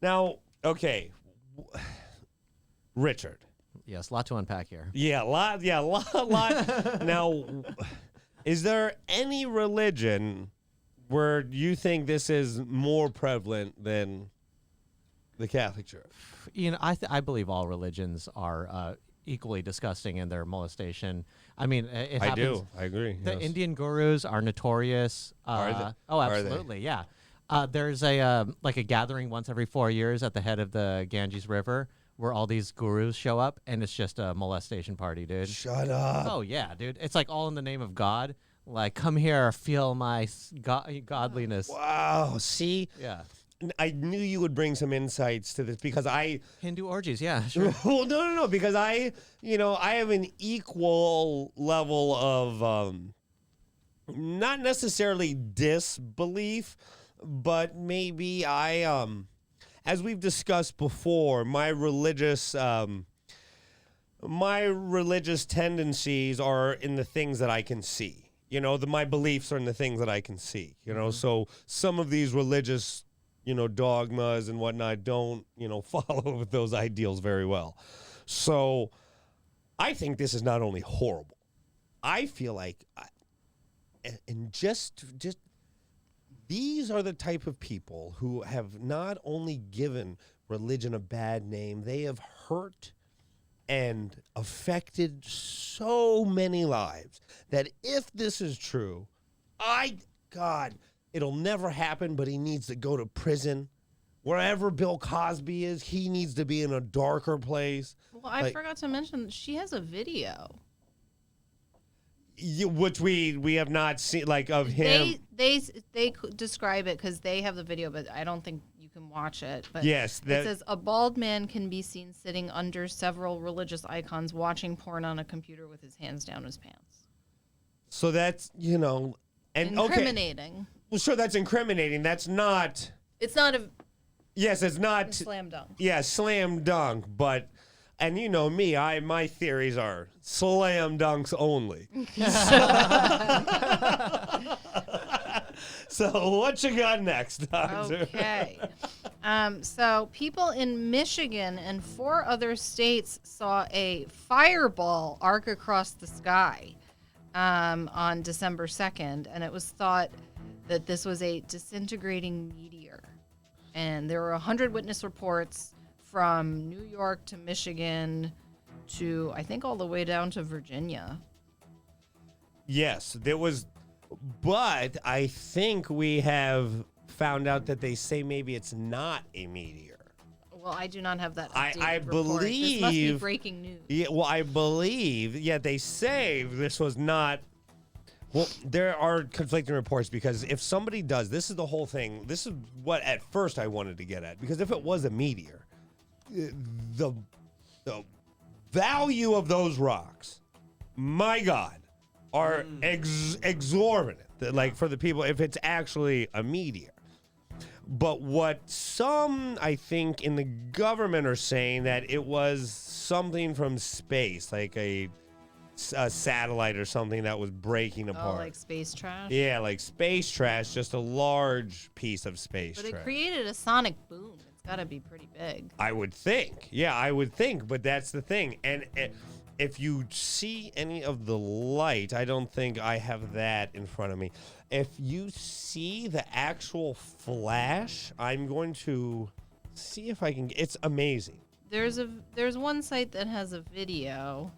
now okay, Richard. Yes, a lot to unpack here. Yeah, lot. Now, is there any religion where you think this is more prevalent than the Catholic Church? You know, I believe all religions are equally disgusting in their molestation. I mean, it I happens. do. I agree. The yes. Indian gurus are notorious. Are they? Oh, Are they? absolutely, yeah. There's a like a gathering once every 4 years at the head of the Ganges River where all these gurus show up, and it's just a molestation party, dude. Shut up. Oh yeah, dude. It's like all in the name of God. Like, come here, feel my godliness. Wow. See, Yeah. I knew you would bring some insights to this because I. Hindu orgies, yeah, sure. Well, no, because I have an equal level of not necessarily disbelief, but maybe as we've discussed before, my religious tendencies are in the things that I can see. You know, my beliefs are in the things that I can see. You know, so some of these religious dogmas and whatnot don't, follow with those ideals very well. So I think this is not only horrible. I feel like, and just these are the type of people who have not only given religion a bad name, they have hurt and affected so many lives that if this is true, God, it'll never happen, but he needs to go to prison. Wherever Bill Cosby is, he needs to be in a darker place. Well, I forgot to mention she has a video. which we have not seen, like, of him. They describe it because they have the video, but I don't think you can watch it. But Yes, it says a bald man can be seen sitting under several religious icons, watching porn on a computer with his hands down his pants. So that's, and Incriminating. Okay. Well, sure, that's incriminating. That's not. It's not a Yes, it's not. slam dunk. Yeah, slam dunk. But, and you know me, my theories are slam dunks only. So what you got next, Doctor? Okay. So people in Michigan and 4 other states saw a fireball arc across the sky on December 2nd, and it was thought that this was a disintegrating meteor. And there were 100 witness reports from New York to Michigan to, I think, all the way down to Virginia. Yes, there was, but I think we have found out that they say maybe it's not a meteor. Well, I do not have that I updated report. This must be believe- breaking news. Yeah, well, I believe, they say this was not. Well, there are conflicting reports because if somebody does, this is the whole thing. This is what at first I wanted to get at, because if it was a meteor, the value of those rocks, my God, are exorbitant. Like for the people, if it's actually a meteor. But what some, I think, in the government are saying that it was something from space, like a satellite or something that was breaking apart. Oh, like space trash? Yeah, like space trash, just a large piece of space But trash. it created a sonic boom. It's got to be pretty big. I would think. Yeah, I would think, but that's the thing. And if you see any of the light, I don't think I have that in front of me. If you see the actual flash, I'm going to see if I can. It's amazing. There's one site that has a video.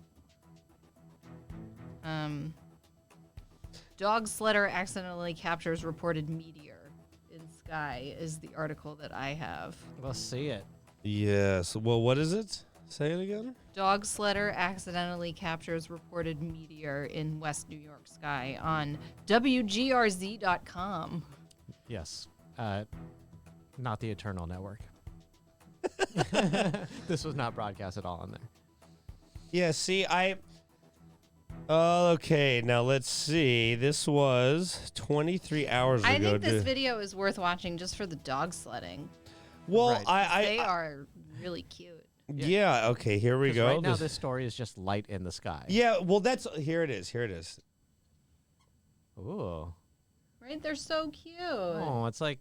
Dog sledder accidentally captures reported meteor in sky is the article that I have. Let's see it. Yes. Well, what is it? Say it again. Dog sledder accidentally captures reported meteor in West New York sky on WGRZ.com. Yes. Not the Eternal Network. This was not broadcast at all on there. Yeah, see, okay, now let's see. This was 23 hours ago. I think this video is worth watching just for the dog sledding. Well, Right. They are really cute. yeah, okay, here we 'Cause go. Right now, this story is just light in the sky. Yeah, well, here it is. Ooh. Right? They're so cute. Oh, it's like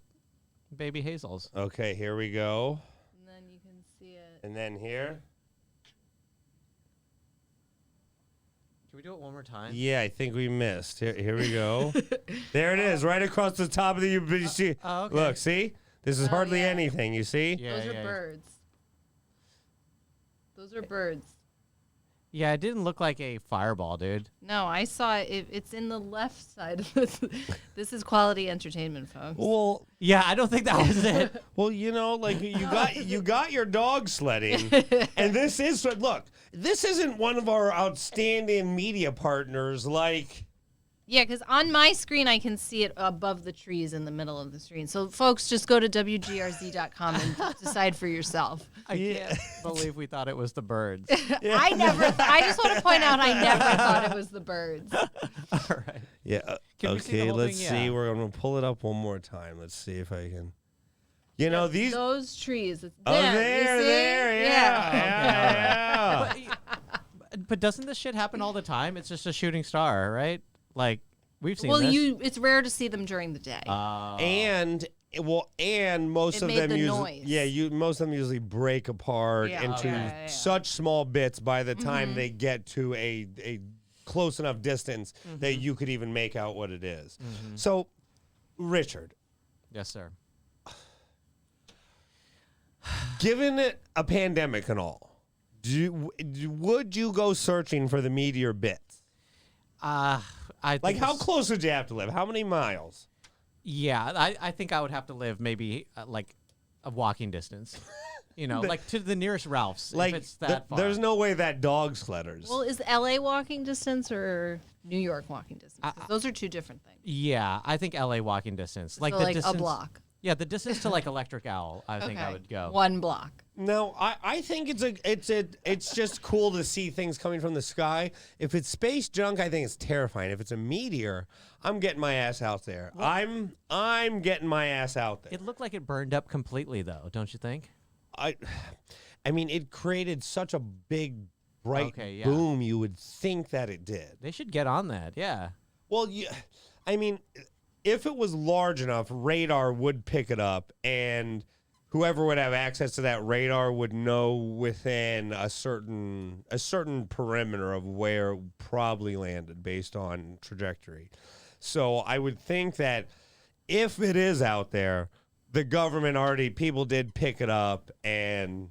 baby hazels. Okay, here we go. And then you can see it. And then here. Can we do it one more time? Yeah, I think we missed. Here we go. There it is, right across the top of the UBC. Oh, okay. Look, see? This is hardly yeah. anything, you see? Yeah, Those are yeah. birds. Those are birds. Yeah, it didn't look like a fireball, dude. No, I saw it. It's in the left side of this. This is quality entertainment, folks. Well, Yeah, I don't think that was it. like you got your dog sledding, and this is look. This isn't one of our outstanding media partners. Like, Yeah, because on my screen, I can see it above the trees in the middle of the screen. So, folks, just go to WGRZ.com and decide for yourself. I can't believe we thought it was the birds. I just want to point out I never thought it was the birds. All right. yeah. Can we see the Okay, whole let's thing? see. Yeah. We're gonna pull it up one more time. Let's see if I can. You know these. Those trees. It's Oh, them. You there, see? there, yeah. But doesn't this shit happen all the time? It's just a shooting star, right? Like, we've seen Well, this. it's rare to see them during the day. And most It of made them the usually, noise. most of them usually break apart Yeah, into yeah. such small bits by the time they get to a close enough distance that you could even make out what it is. So, Richard, Yes, sir. given it a pandemic and all, would you go searching for the meteor bits? I think Like, how this- close would you have to live? How many miles? Yeah, I think I would have to live maybe like a walking distance. You know, like to the nearest Ralph's. Like, if it's that far. there's no way that dog sledders. Well, is LA walking distance or New York walking distance. Those are two different things. Yeah, I think LA walking distance. So the distance, a block. Yeah, the distance to like Electric Owl, I think I would go. 1 block. No, I think it's just cool to see things coming from the sky. If it's space junk, I think it's terrifying. If it's a meteor, I'm getting my ass out there. Well, I'm getting my ass out there. It looked like it burned up completely, though, don't you think? I mean, it created such a big, bright boom. You would think that it did. They should get on that. Yeah. Well, I mean, if it was large enough, radar would pick it up, and whoever would have access to that radar would know within a certain perimeter of where it probably landed based on trajectory. So I would think that if it is out there, the government people did pick it up and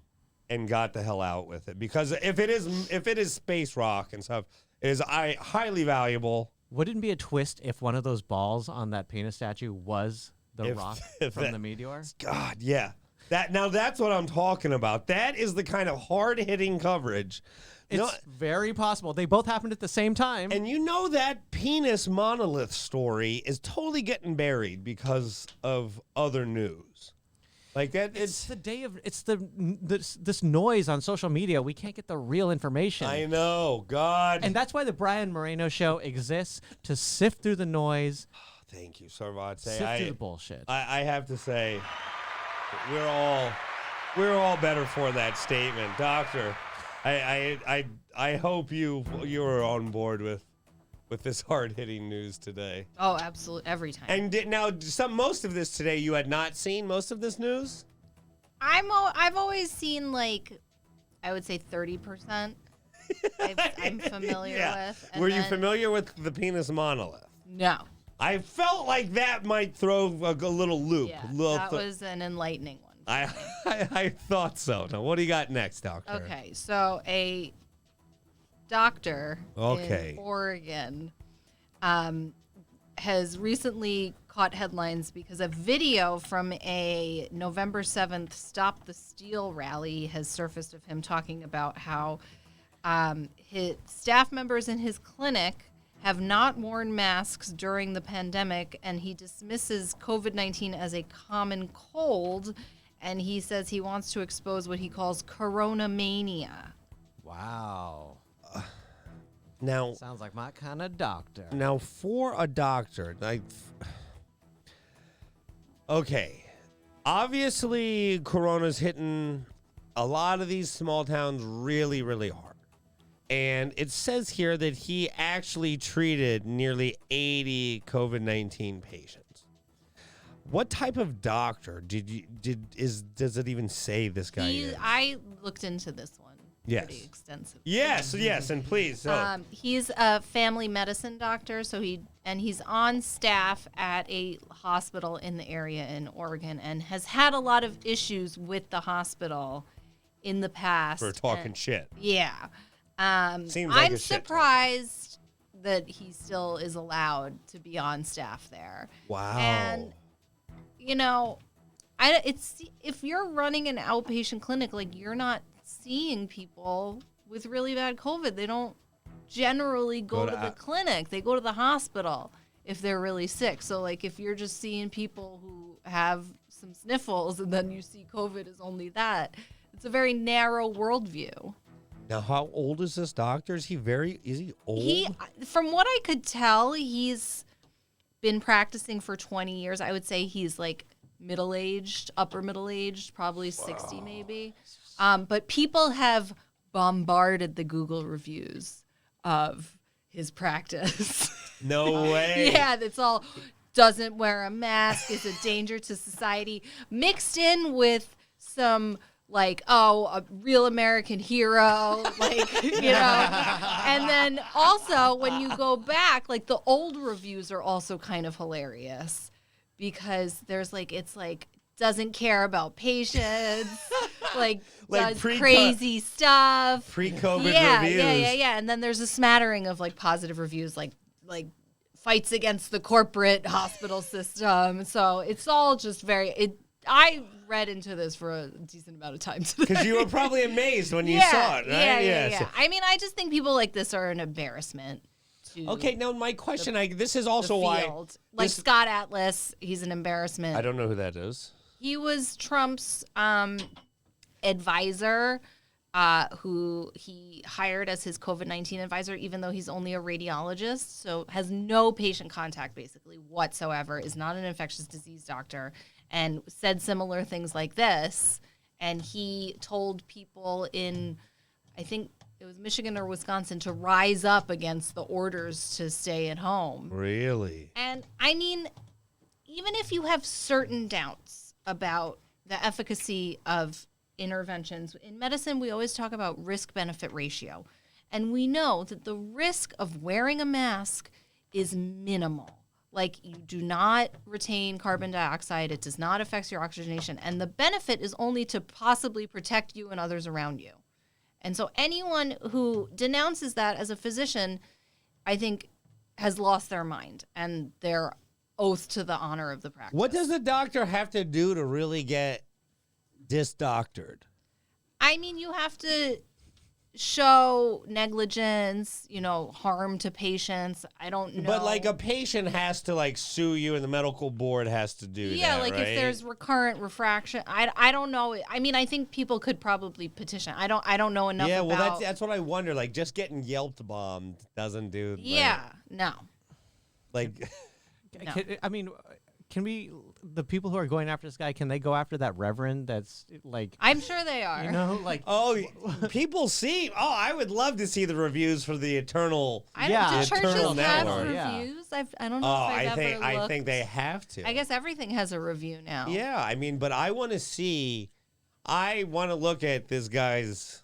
got the hell out with it. Because if it is space rock and stuff, it is highly valuable. Wouldn't it be a twist if one of those balls on that penis statue was the rock from the meteor? God, yeah. That's what I'm talking about. That is the kind of hard-hitting coverage. It's very possible. They both happened at the same time. And you know that penis monolith story is totally getting buried because of other news. Like that, it's the day of this noise on social media. We can't get the real information. I know, God. And that's why the Brian Moreno Show exists, to sift through the noise. Thank you, Sarvate. Sift through the bullshit. I have to say, we're all better for that statement, Doctor. I hope you were on board with this hard-hitting news today. Oh, absolutely, every time. And most of this today, you had not seen most of this news? I've always seen, like, I would say 30%. I'm familiar with. Were you familiar with the penis monolith? No. I felt like that might throw a little loop. Yeah, that was an enlightening one. I thought so. Now, what do you got next, Doctor? Okay, so a doctor in Oregon has recently caught headlines because a video from a November 7th Stop the Steal rally has surfaced of him talking about how his staff members in his clinic have not worn masks during the pandemic, and he dismisses COVID-19 as a common cold, and he says he wants to expose what he calls corona mania. Wow. Now sounds like my kind of doctor. Now, for a doctor, okay, obviously Corona's hitting a lot of these small towns really, really hard. And it says here that he actually treated nearly 80 COVID-19 patients. What type of doctor does it even say this guy is? I looked into this one pretty extensively. Yes, and please. He's a family medicine doctor, so he's on staff at a hospital in the area in Oregon and has had a lot of issues with the hospital in the past. For talking shit. Yeah. Seems like I'm surprised that he still is allowed to be on staff there. Wow. And if you're running an outpatient clinic, like, you're not seeing people with really bad COVID. They don't generally go to the clinic. They go to the hospital if they're really sick. So, like, if you're just seeing people who have some sniffles and then you see COVID as only that, it's a very narrow worldview. Now, how old is this doctor? Is he old? From what I could tell, he's been practicing for 20 years. I would say he's like middle-aged, upper middle-aged, probably 60 maybe. But people have bombarded the Google reviews of his practice. No way. Yeah, that's all. Doesn't wear a mask, is a danger to society, mixed in with some like, a real American hero, like, And then also when you go back, like, the old reviews are also kind of hilarious because there's like, it's like, doesn't care about patients, like does crazy stuff. Pre-COVID reviews. Yeah. And then there's a smattering of like positive reviews, like fights against the corporate hospital system. So it's all just I read into this for a decent amount of time today. Because you were probably amazed when you saw it, right? Yeah. I mean, I just think people like this are an embarrassment to Okay, now my question, this is also the why. field. Like Scott Atlas, he's an embarrassment. I don't know who that is. He was Trump's advisor, who he hired as his COVID-19 advisor, even though he's only a radiologist, so has no patient contact basically whatsoever, is not an infectious disease doctor, and said similar things like this. And he told people in, I think it was Michigan or Wisconsin, to rise up against the orders to stay at home. Really? And I mean, even if you have certain doubts about the efficacy of interventions, in medicine, we always talk about risk-benefit ratio. And we know that the risk of wearing a mask is minimal. Like, you do not retain carbon dioxide. It does not affect your oxygenation. And the benefit is only to possibly protect you and others around you. And so anyone who denounces that as a physician, I think, has lost their mind and their oath to the honor of the practice. What does the doctor have to do to really get disdoctored? I mean, you have to show negligence, harm to patients. I don't know. But like a patient has to like sue you, and the medical board has to do that. Yeah, like right? if there's recurrent refraction, I don't know. I mean, I think people could probably petition. I don't know enough. Yeah, well, about... that's what I wonder. Like, just getting Yelp bombed doesn't do. Yeah, no. Like, No. Can we, the people who are going after this guy, can they go after that reverend that's like, I'm sure they are. like, oh, people see. Oh, I would love to see the reviews for the Eternal. Do Yeah, churches Eternal have Network. reviews? I don't know Oh, if I've ever looked. I think they have to. I guess everything has a review now. Yeah, I mean, but I want to see. I want to look at this guy's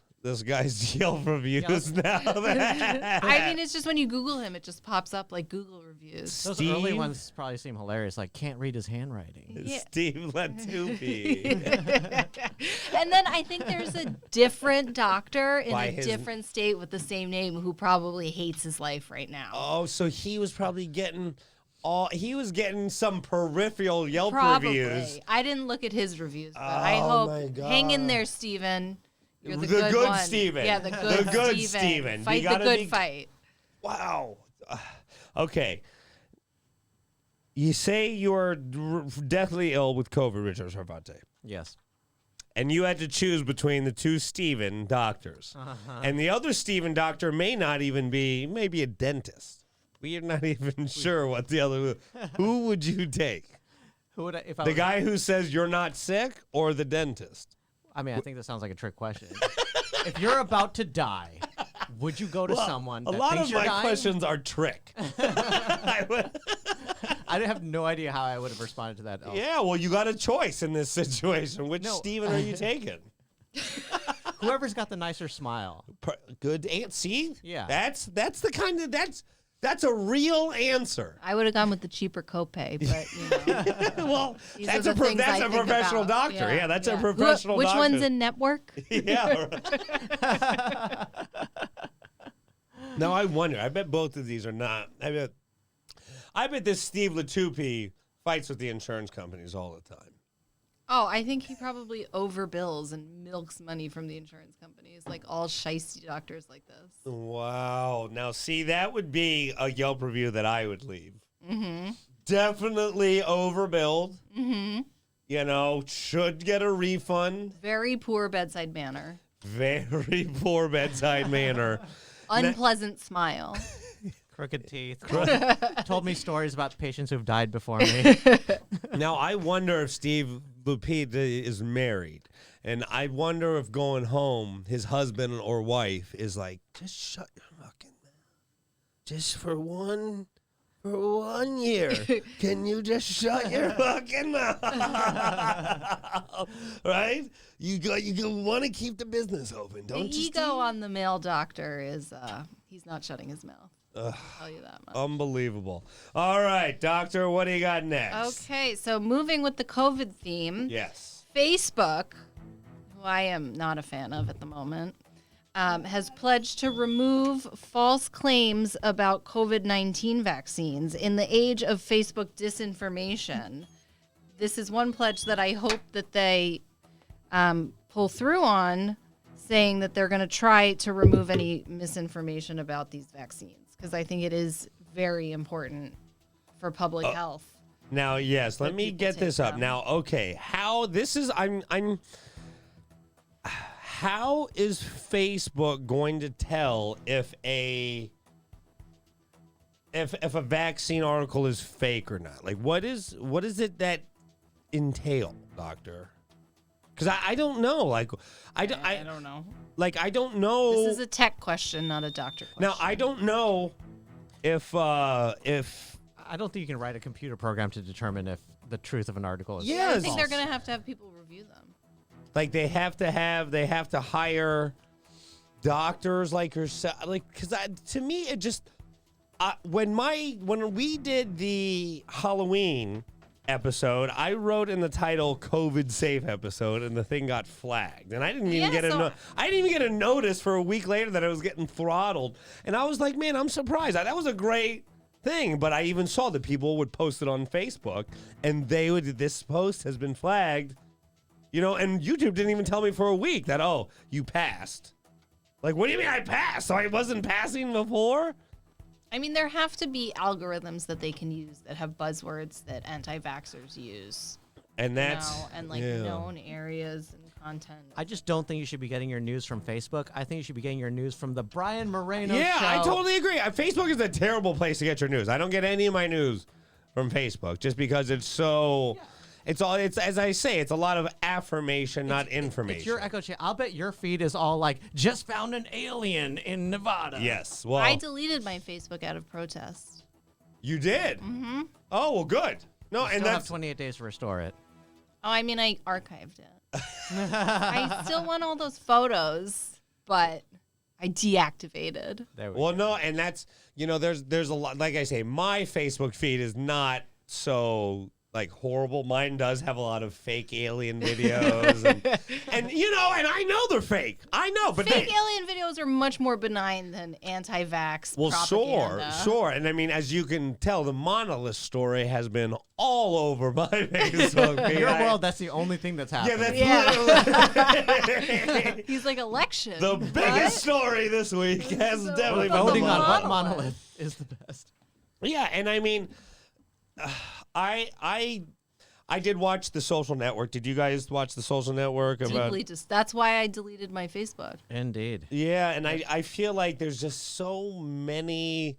Yelp reviews now. I mean, it's just when you Google him, it just pops up like Google reviews. those early ones probably seem hilarious. Like, can't read his handwriting. Yeah. Steve Latupi. And then I think there's a different doctor in By a his- different state with the same name who probably hates his life right now. Oh, so he was probably getting some peripheral Yelp Probably. reviews. I didn't look at his reviews, but Oh, I my hope. God. Hang in there, Steven. You're the, The good one. Steven. Yeah, the good, The good Steven. Steven. You Fight the gotta good be- fight. Wow. Okay. You say you're deathly ill with COVID, Richard Sarvate. Yes. And you had to choose between the two Steven doctors. And the other Steven doctor may not even be, maybe a dentist. We're not even sure what the other. Who would you take? Who would I, if I The was, guy who says you're not sick or the dentist? I mean, I think that sounds like a trick question. If you're about to die, would you go to someone A that lot thinks of you're my dying? questions are trick. I have no idea how I would have responded to that. Yeah, well, you got a choice in this situation. Which No. Steven are you taking? Whoever's got the nicer smile. Good see? Yeah. That's the kind of that's a real answer. I would have gone with the cheaper copay, but Well, These that's are a the things I that's a think professional about. doctor. Yeah, that's a yeah. professional Which doctor. one's in network? Yeah. Now I wonder. I bet both of these are not. I bet this Steve Latupi fights with the insurance companies all the time. Oh, I think he probably overbills and milks money from the insurance companies, like all shiesty doctors like this. Wow. Now, see, that would be a Yelp review that I would leave. Mm-hmm. Definitely overbilled. Mm-hmm. Should get a refund. Very poor bedside manner. Very poor bedside manner. Unpleasant smile. Crooked teeth. Told me stories about patients who've died before me. Now, I wonder if Steve Lupita is married. And I wonder if going home, his husband or wife is like, just shut your fucking mouth. Just for one year. Can you just shut your fucking mouth? Right? You want to keep the business open, don't The you? ego on the male doctor is he's not shutting his mouth. I'll tell you that much. Unbelievable. All right, doctor, what do you got next? Okay, so moving with the COVID theme, Yes. Facebook, who I am not a fan of at the moment, has pledged to remove false claims about COVID-19 vaccines in the age of Facebook disinformation. This is one pledge that I hope that they pull through on, saying that they're going to try to remove any misinformation about these vaccines. because I think it is very important for public health. Now, yes, let me people get take this up. them. Now, okay, how this is how is Facebook going to tell if a vaccine article is fake or not? Like, what is it that entail, doctor? Because I don't know. Like, I don't know. Like, I don't know. This is a tech question, not a doctor question. Now, I don't know if I don't think you can write a computer program to determine if the truth of an article is Yeah, I Yes. think they're going to have people review them. like they have to hire doctors like yourself. Like, because to me, it just when we did the Halloween episode, I wrote in the title "COVID safe episode," and the thing got flagged, and I didn't even get a notice for a week later that I was getting throttled, and I was like, man, I'm surprised. That was a great thing, but I even saw that people would post it on Facebook, and this post has been flagged, and YouTube didn't even tell me for a week that, oh, you passed. Like, what do you mean I passed? So I wasn't passing before? I mean, there have to be algorithms that they can use that have buzzwords that anti-vaxxers use. And that's known areas and content. I just don't think you should be getting your news from Facebook. I think you should be getting your news from the Brian Moreno Yeah, Show. I totally agree. Facebook is a terrible place to get your news. I don't get any of my news from Facebook just because it's so. It's as I say, it's a lot of affirmation, not information. It's your echo chamber. I'll bet your feed is all like, just found an alien in Nevada. Yes. Well, I deleted my Facebook out of protest. you did. Mm-hmm. Oh well, good. No, You and still have that's 28 days to restore it. Oh, I mean, I archived it. I still want all those photos, but I deactivated. There we well, go. no, and that's there's a lot. Like I say, my Facebook feed is not so like horrible. Mine does have a lot of fake alien videos, and I know they're fake. I know, but Fake alien videos are much more benign than anti-vax propaganda. Sure. And I mean, as you can tell, the monolith story has been all over my Facebook feed. In your world, that's the only thing that's happening. Literally He's like election. the biggest story this week has So definitely the been Voting on what monolith. monolith is the best. Yeah, and I mean, I did watch The Social Network. Did you guys watch The Social Network? That's why I deleted my Facebook. Indeed. Yeah, and I feel like there's just so many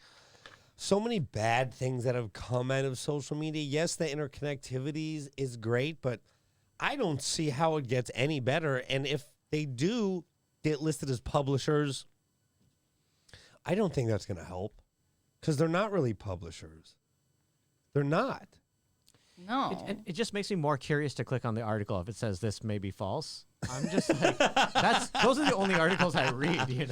bad things that have come out of social media. Yes, the interconnectivity is great, but I don't see how it gets any better. And if they do get listed as publishers, I don't think that's going to help because they're not really publishers. They're not. No. It just makes me more curious to click on the article if it says this may be false. I'm just like, those are the only articles I read, I think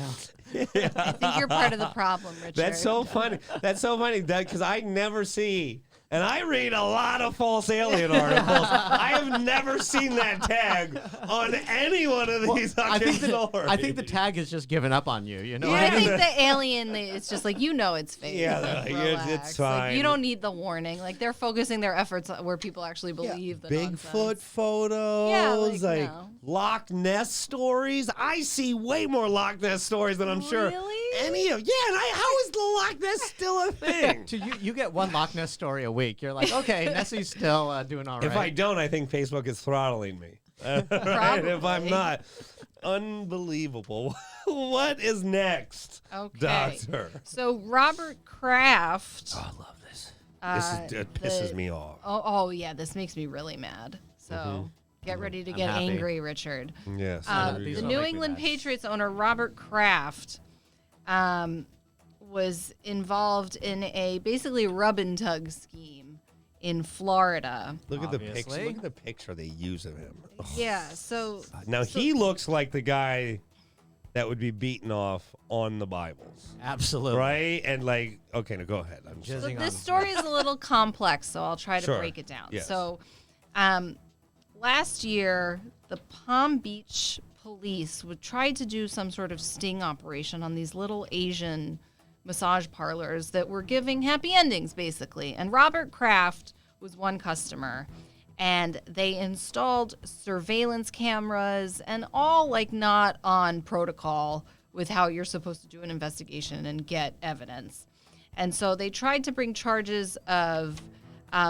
you're part of the problem, Richard. That's so funny. That's so funny, Doug, because I never see, and I read a lot of false alien articles. I have never seen that tag on any one of these fucking stories. I think the tag is just giving up on you, Yeah, I think the alien, it's just like, it's fake. Yeah, Like, it's relax. fine. Like, you don't need the warning. Like, they're focusing their efforts on where people actually believe the Bigfoot nonsense. photos, Yeah, no. Loch Ness stories. I see way more Loch Ness stories than I'm sure Really? any of. Yeah, and how is the Loch Ness still a thing? So you get one Loch Ness story a week. You're like, okay, Nessie's still doing all right. If I don't, I think Facebook is throttling me. Right? If I'm Probably. not. Unbelievable. What is next, Okay. Doctor? So Robert Kraft. Oh, I love this. It pisses me off. Oh, yeah, this makes me really mad. So get ready to I'm get happy. angry, Richard. Yes. These The don't New make me England mad. Patriots owner Robert Kraft was involved in a basically rub and tug scheme in Florida. Look at the picture. Obviously. Look at the picture they use of him. Oh. Yeah, so Now he looks like the guy that would be beaten off on the Bibles, Absolutely. right? And like, okay, now go ahead. I'm Just- sorry. So this story is a little complex, so I'll try to Sure. break it down. Yes. So, last year, the Palm Beach police tried to do some sort of sting operation on these little Asian massage parlors that were giving happy endings, basically. And Robert Kraft was one customer. And they installed surveillance cameras and all not on protocol with how you're supposed to do an investigation and get evidence. And so they tried to bring charges of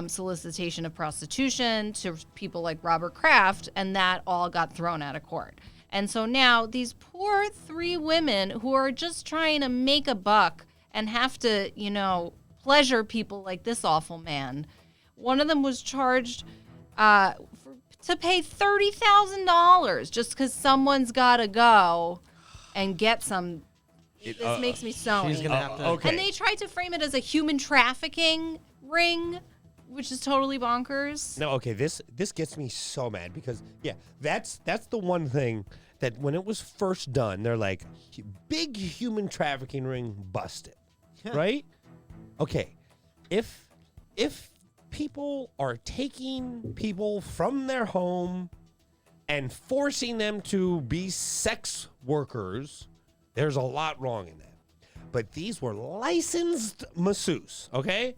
solicitation of prostitution to people like Robert Kraft, and that all got thrown out of court. And so now these poor 3 women who are just trying to make a buck and have to, pleasure people like this awful man. One of them was charged to pay $30,000 just because someone's got to go and get some. This makes me so She's angry. gonna have to. Okay. And they tried to frame it as a human trafficking ring, which is totally bonkers. No, okay, this gets me so mad because that's the one thing that when it was first done, they're like, big human trafficking ring busted, right? Okay, if people are taking people from their home and forcing them to be sex workers, there's a lot wrong in that. But these were licensed masseuses, okay?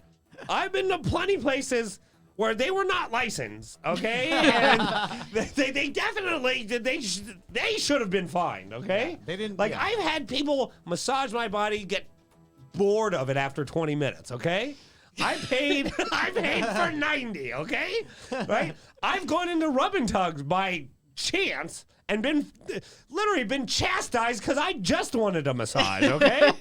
I've been to plenty places where they were not licensed, okay? And they definitely, they should have been fined, okay? Yeah, they didn't. Like, yeah. I've had people massage my body, get bored of it after 20 minutes, okay? I paid for 90, okay? Right? I've gone into rub and tugs by chance and literally been chastised because I just wanted a massage, okay?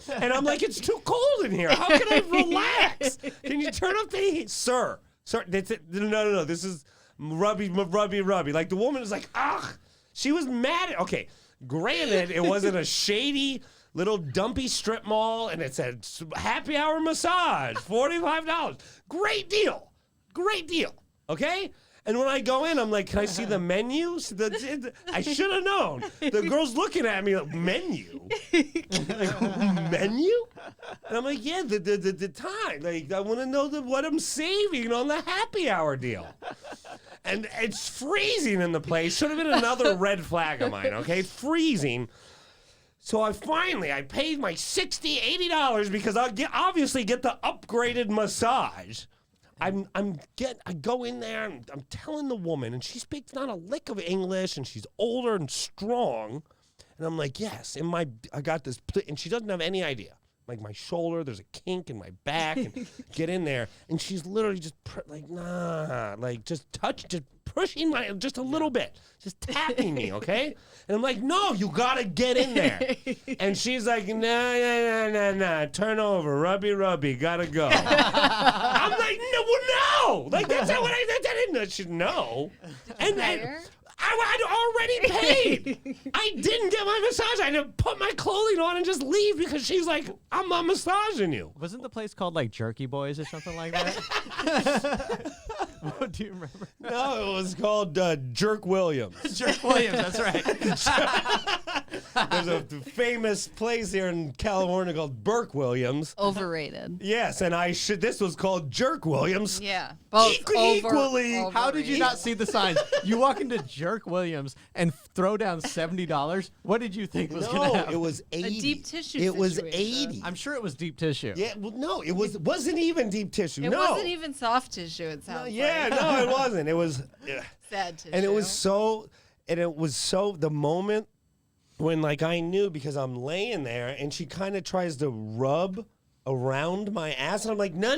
And I'm like, it's too cold in here. How can I relax? Can you turn up the heat? Sir, that's it. No. This is rubby. Like, the woman is like, ugh. She was mad. Okay, granted, it wasn't a shady little dumpy strip mall, and it said happy hour massage, $45. Great deal. Okay? And when I go in, I'm like, can I see the menus? I should have known. The girl's looking at me like, menu? Like, menu? And I'm like, yeah, the time. Like, I want to know what I'm saving on the happy hour deal. And it's freezing in the place. Should have been another red flag of mine, okay? Freezing. So I paid my $60, $80 because I obviously get the upgraded massage. I go in there and I'm telling the woman, and she speaks not a lick of English, and she's older and strong, and I'm like, yes, I got this, and she doesn't have any idea. Like, my shoulder, there's a kink in my back, and get in there, and she's literally just just pushing just a little bit, just tapping me, okay? And I'm like, no, you gotta get in there. And she's like, nah, turn over, rubby, gotta go. I'm like, no, like, that's not what I didn't. She's no. And then I'd already paid. I didn't get my massage. I had to put my clothing on and just leave because she's like, I'm not massaging you. Wasn't the place called like Jerky Boys or something like that? What do you remember? No, it was called Jerk Williams. Jerk Williams, that's right. There's a famous place here in California called Burke Williams. Overrated. Yes, and this was called Jerk Williams. Yeah. Both Equally. How did you not see the signs? You walk into Jerk Williams and throw down $70. What did you think was going to happen? No, it was 80. A deep tissue It was situation. 80. I'm sure it was deep tissue. Yeah, well, no, it wasn't even deep tissue. It no. wasn't even soft tissue, it sounds Yeah, like. no, it wasn't. It was Sad tissue. and it was so the moment when, like, I knew because I'm laying there and she kind of tries to rub around my ass, and I'm like, no,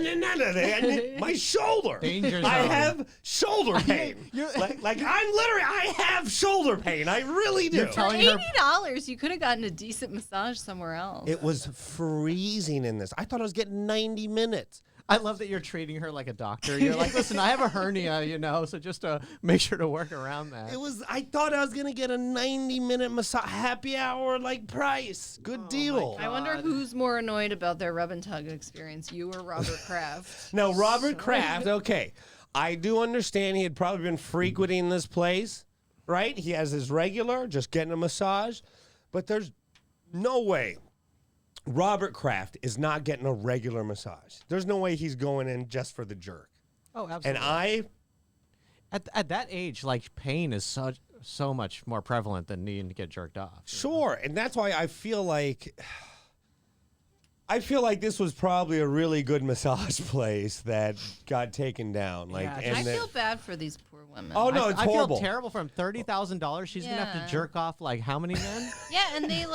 my shoulder. Danger I zone. have shoulder pain. I have shoulder pain. I really do. You're For telling her $80, you could have gotten a decent massage somewhere else. It was freezing in this. I thought I was getting 90 minutes. I love that you're treating her like a doctor. You're like, listen, I have a hernia, so just to make sure to work around that. I thought I was going to get a 90-minute massage, happy hour, like, price. Good deal. I wonder who's more annoyed about their rub and tug experience, you or Robert Kraft. Now, Robert Kraft, okay, I do understand he had probably been frequenting this place, right? He has his regular, just getting a massage, but there's no way Robert Kraft is not getting a regular massage. There's no way he's going in just for the jerk. Oh, absolutely. And At that age, like, pain is so much more prevalent than needing to get jerked off. Sure, and that's why I feel like this was probably a really good massage place that got taken down. Like, Yeah, and I that- feel bad for these poor women. Oh no, it's I horrible. feel terrible for him. $30,000. She's gonna have Yeah. to jerk off like how many men? Yeah, and they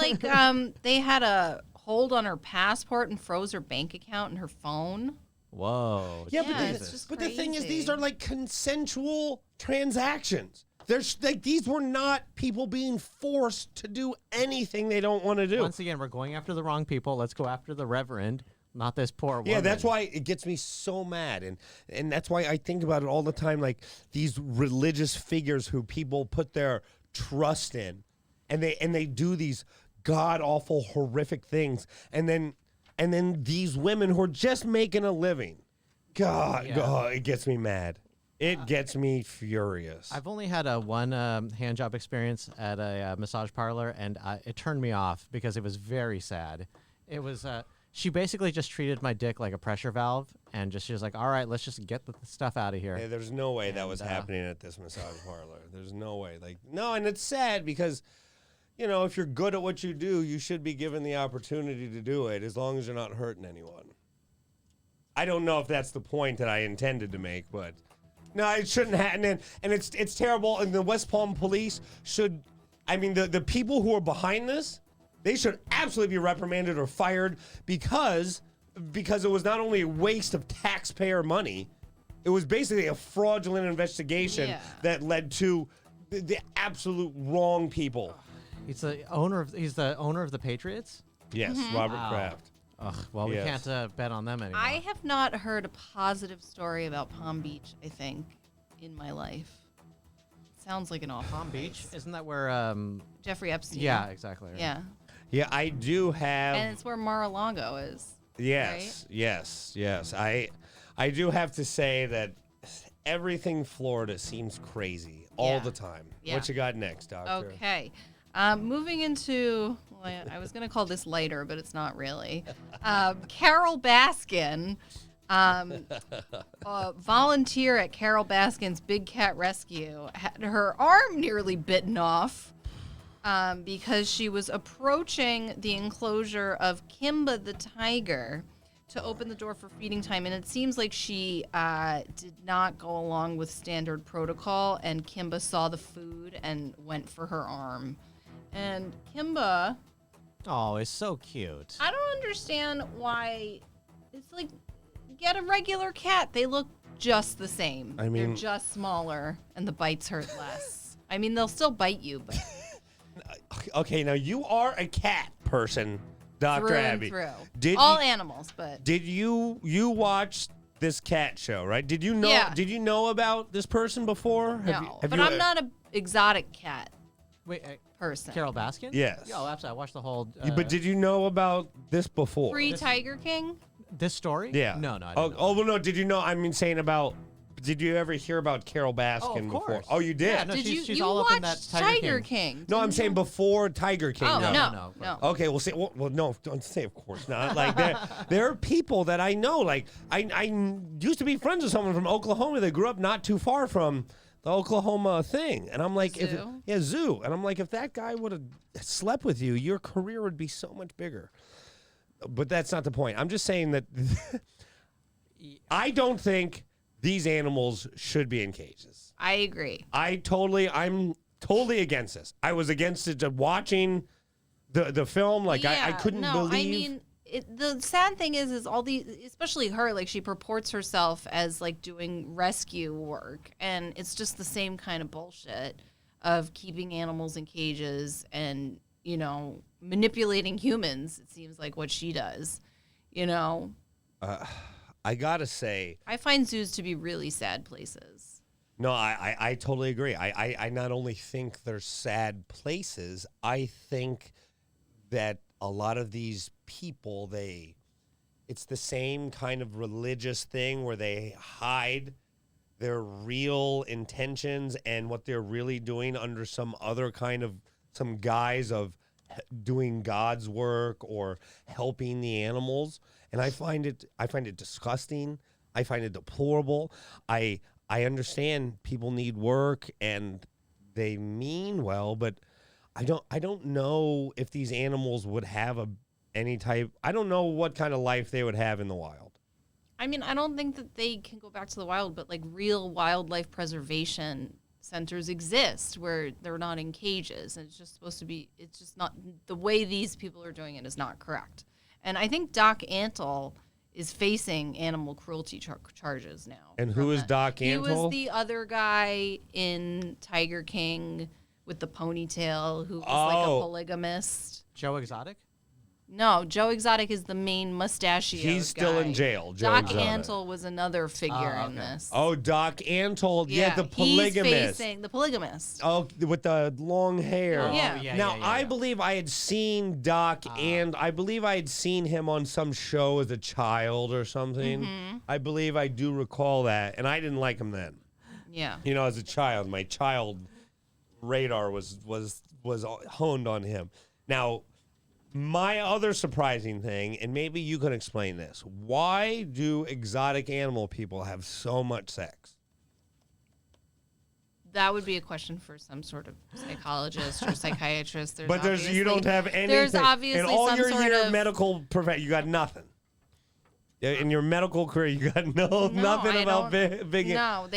they had a hold on her passport and froze her bank account and her phone. Whoa. Yeah, it's just but the thing is, crazy. these are like consensual transactions. There's like these were not people being forced to do anything they don't want to do. Once again, we're going after the wrong people. Let's go after the reverend, not this poor woman. Yeah, that's why it gets me so mad, and that's why I think about it all the time. Like these religious figures who people put their trust in, and they do these god awful horrific things, and then these women who are just making a living. God, it gets me mad. It gets me furious. I've only had one hand job experience at a massage parlor, and it turned me off because it was very sad. It was she basically just treated my dick like a pressure valve, and she was like, "All right, let's just get the stuff out of here." Yeah, there's no way that was happening at this massage parlor. There's no way. And it's sad because, if you're good at what you do, you should be given the opportunity to do it as long as you're not hurting anyone. I don't know if that's the point that I intended to make, but no, it shouldn't happen. And it's terrible. And the West Palm police should, the people who are behind this, they should absolutely be reprimanded or fired because it was not only a waste of taxpayer money, it was basically a fraudulent investigation that led to the absolute wrong people. He's the owner of the Patriots? Yes, Robert Kraft. Ugh, well, we can't bet on them anymore. I have not heard a positive story about Palm Beach, I think, in my life. Sounds like an awful Palm Beach? place. Isn't that where... Jeffrey Epstein. Yeah, exactly. Right. Yeah. Yeah, I do have... And it's where Mar-a-Lago is. Yes, right? yes. I do have to say that everything Florida seems crazy all the time. Yeah. What you got next, Doctor? Okay. Moving into, I was going to call this lighter, but it's not really. Carol Baskin, volunteer at Carol Baskin's Big Cat Rescue, had her arm nearly bitten off because she was approaching the enclosure of Kimba the tiger to open the door for feeding time. And it seems like she did not go along with standard protocol, and Kimba saw the food and went for her arm. And Kimba... Oh, it's so cute. I don't understand why... It's like, get a regular cat. They look just the same. They're just smaller, and the bites hurt less. They'll still bite you, but... Okay, now you are a cat person, Dr. through Abby. and through. All animals, but... Did you watch this cat show, right? Did you know? Yeah. Did you know about this person before? No, but I'm not an exotic cat Wait, person. Carol Baskin? Yes. Oh, absolutely. I watched the whole... But did you know about this before? Free Tiger King? This story? Yeah. No, I didn't know. Well, no. Did you know? Saying about. Did you ever hear about Carol Baskin of before? course. Oh, you did. Yeah, no, Did she's you all up in that watched Tiger King? No, I'm saying before Tiger King. Oh, no. no. Okay, well, say well, no. Don't say of course not. Like there are people that I know. Like I used to be friends with someone from Oklahoma that grew up not too far from the Oklahoma thing, and I'm like, Zoo? Zoo, and I'm like, if that guy would have slept with you, your career would be so much bigger. But that's not the point. I'm just saying that I don't think these animals should be in cages. I agree. I'm totally against this. I was against it watching the film. Like I couldn't believe. The sad thing is all these, especially her, like she purports herself as like doing rescue work, and it's just the same kind of bullshit of keeping animals in cages and manipulating humans. It seems like what she does. I gotta say, I find zoos to be really sad places. no, I totally agree. I not only think they're sad places, I think that a lot of these people, it's the same kind of religious thing where they hide their real intentions and what they're really doing under some guise of doing God's work or helping the animals. And I find it disgusting. I find it deplorable. I understand people need work and they mean well, but I don't know if these animals would have I don't know what kind of life they would have in the wild. I don't think that they can go back to the wild, but like real wildlife preservation centers exist where they're not in cages, and it's just not the way these people are doing it is not correct. And I think Doc Antle is facing animal cruelty charges now. And who is Doc Antle? He was the other guy in Tiger King with the ponytail who was like a polygamist. Joe Exotic? No, Joe Exotic is the main mustachioed He's still guy. in jail. Joe Doc Exotic. Antle was another figure in this. Oh, Doc Antle. Yeah, the He's polygamist. facing the polygamist. Oh, with the long hair. Oh, yeah. Now, I believe I had seen Doc, and I believe I had seen him on some show as a child or something. Mm-hmm. I believe I do recall that, and I didn't like him then. Yeah. You know, as a child, my child radar was honed on him. Now, my other surprising thing, and maybe you can explain this, why do exotic animal people have so much sex? That would be a question for some sort of psychologist or psychiatrist. But you don't have anything. There's obviously in all some your sort year of medical profession, you got nothing. In your medical career, you got nothing about big. No,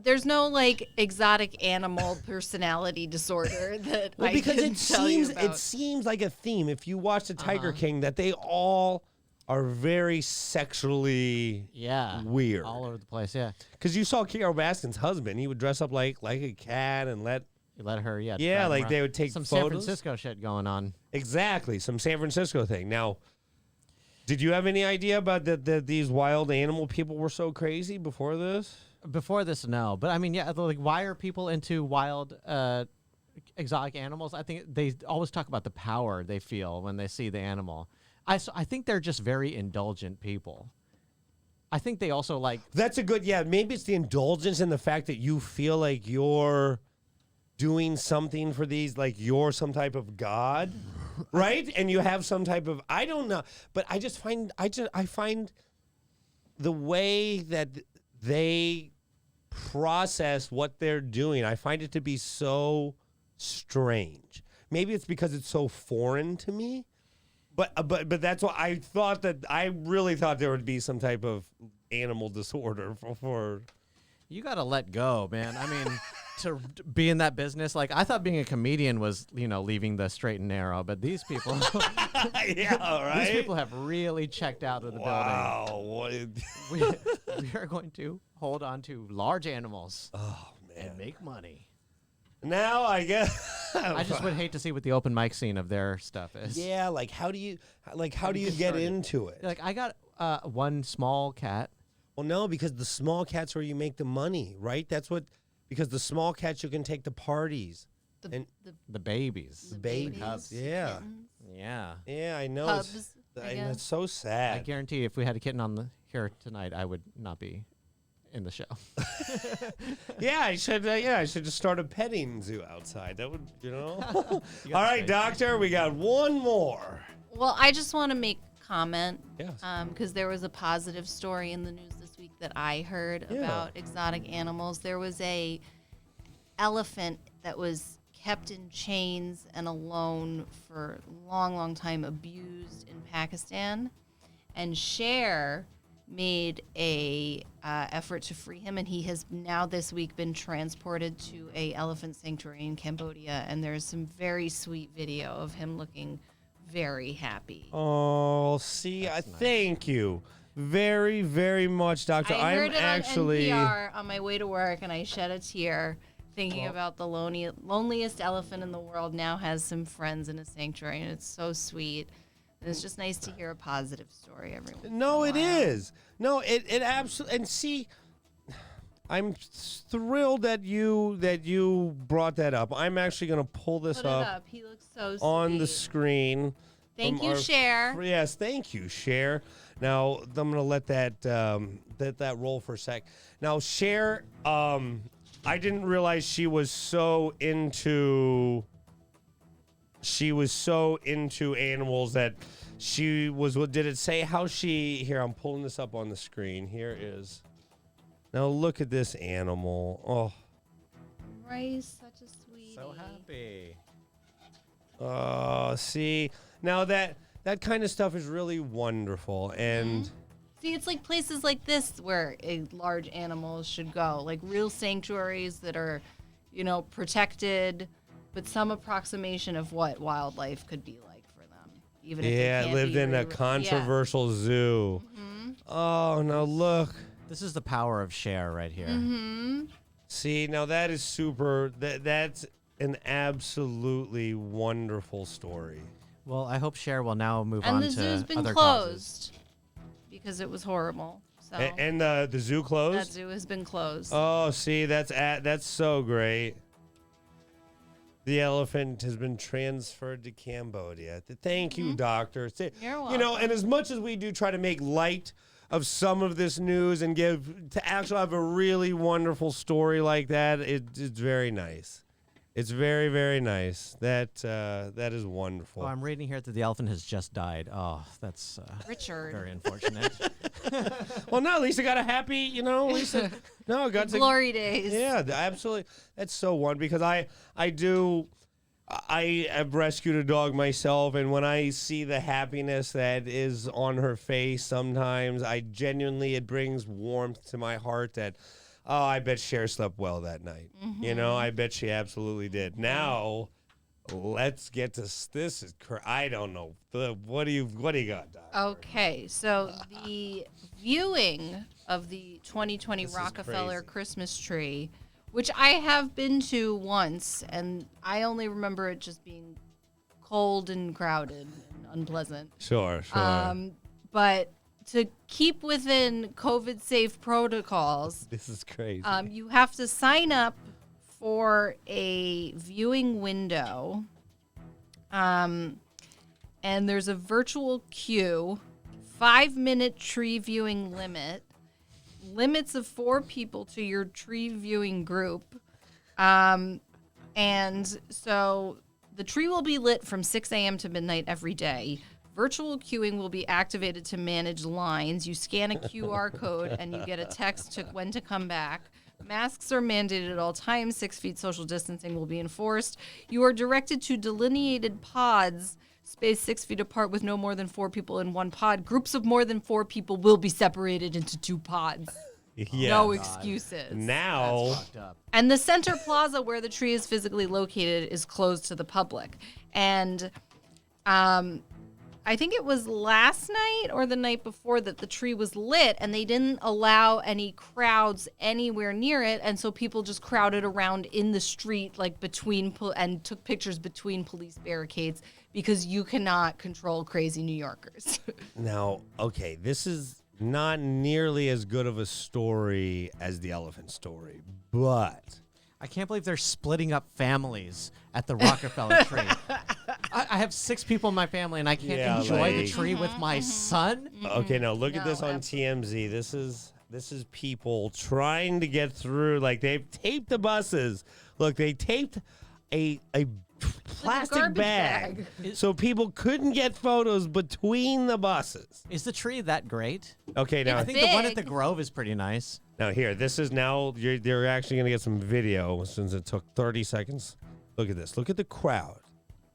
there's no like exotic animal personality disorder that Well, I because can tell you about. it seems like a theme. If you watch the Tiger King, that they all are very sexually weird. All over the place, yeah. Because you saw Carol Baskin's husband; he would dress up like a cat and let her, like they would take some photos. San Francisco shit going on. Exactly, some San Francisco thing. Now, did you have any idea about that these wild animal people were so crazy before this? Before this, no. But I mean, like, why are people into wild, exotic animals? I think they always talk about the power they feel when they see the animal. I think they're just very indulgent people. I think they also like... That's a good, maybe it's the indulgence and the fact that you feel like you're doing something for these, like you're some type of god, right? And you have some type of, I don't know, but I find the way that they process what they're doing, I find it to be so strange. Maybe it's because it's so foreign to me, but that's why I really thought there would be some type of animal disorder for You got to let go, man. I mean, to be in that business, like I thought being a comedian was, leaving the straight and narrow, but these people, yeah, right. These people have really checked out of the building. Wow, We are going to hold on to large animals. Oh man, and make money. Now I guess I just would hate to see what the open mic scene of their stuff is. Yeah, like how do you get into it? Like I got one small cat. Well, no, because the small cats where you make the money, right? Because the small cats you can take to parties. The babies. The babies. Cubs. Yeah. Yeah. Yeah, I know. Cubs, It's so sad. I guarantee if we had a kitten on here tonight, I would not be in the show. Yeah, I should just start a petting zoo outside. That would, All right, doctor, we got one more. Well, I just want to make a comment. Yes. Because there was a positive story in the news this week that I heard about exotic animals. There was a elephant that was kept in chains and alone for a long, long time, abused in Pakistan. And Cher made a effort to free him, and he has now this week been transported to a elephant sanctuary in Cambodia. And there's some very sweet video of him looking very happy. Oh, see, thank you very, very much, doctor. I heard I'm it actually on NPR on my way to work, and I shed a tear thinking about the loneliest elephant in the world now has some friends in a sanctuary, and it's so sweet. And it's just nice to hear a positive story every once in a No, it while. is. No, it absolutely. And see, I'm thrilled that you brought that up. I'm actually going to pull this Put it up. He looks so sweet. on the screen. Thank you, Cher. Yes, thank you, Cher. Now I'm going to let that roll for a sec. Now, Cher, I didn't realize she was so into animals that she was. Did it say how she? Here, I'm pulling this up on the screen. Here is. Now look at this animal. Oh. Rice, such a sweetie. So happy. See, now that kind of stuff is really wonderful, and See, it's like places like this where large animals should go, like real sanctuaries that are, protected, but some approximation of what wildlife could be like for them. even if Yeah, they it can't lived be in a yeah. controversial zoo. Oh, now look. This is the power of share right here. See, now that is super. That's an absolutely wonderful story. Well, I hope share will now move on And the to zoo's been other closed causes. because it was horrible. So And the zoo that closed? zoo has been closed. Oh, see, that's so great. The elephant has been transferred to Cambodia. Thank you, doctor. You're You know, welcome. and as much as we do try to make light of some of this news and to actually have a really wonderful story like that, it's very nice. It's very, very nice. That is wonderful. Oh, I'm reading here that the elephant has just died. Oh, that's Richard. very unfortunate. Well, no, at least I got a happy, you know, at least no, I got to Glory days. Yeah, absolutely. That's so one because I have rescued a dog myself, and when I see the happiness that is on her face, sometimes it brings warmth to my heart. That I bet Cher slept well that night. You know, I bet she absolutely did. Now, let's get to this. I don't know. What do you got, Doc? Okay, so the viewing of the 2020 This is Rockefeller crazy. Christmas tree, which I have been to once, and I only remember it just being cold and crowded and unpleasant. Sure. But to keep within COVID-safe protocols, This is crazy. you have to sign up for a viewing window. And there's a virtual queue, 5-minute tree viewing limits of 4 people to your tree viewing group. And so the tree will be lit from 6 a.m. to midnight every day. Virtual queuing will be activated to manage lines. You scan a QR code and you get a text to when to come back. Masks are mandated at all times. 6 feet social distancing will be enforced. You are directed to delineated pods spaced 6 feet apart with no more than 4 people in one pod. Groups of more than 4 people will be separated into 2 pods. Yeah. No excuses. Now, Fucked up. And the center plaza where the tree is physically located is closed to the public. And I think it was last night or the night before that the tree was lit, and they didn't allow any crowds anywhere near it, and so people just crowded around in the street, like and took pictures between police barricades because you cannot control crazy New Yorkers. Now, okay, this is not nearly as good of a story as the elephant story, but I can't believe they're splitting up families at the Rockefeller tree. I have 6 people in my family, and I can't Yeah, enjoy the like- tree with my son. okay, now look at No, this on TMZ. This is people trying to get through. Like they've taped the buses. Look, they taped a plastic garbage bag, bag. so people couldn't get photos between the buses. Is the tree that great? Okay, now I think the one at the Big. Grove is pretty nice. Now here, this is now you're actually gonna get some video since it took 30 seconds. Look at this. Look at the crowd.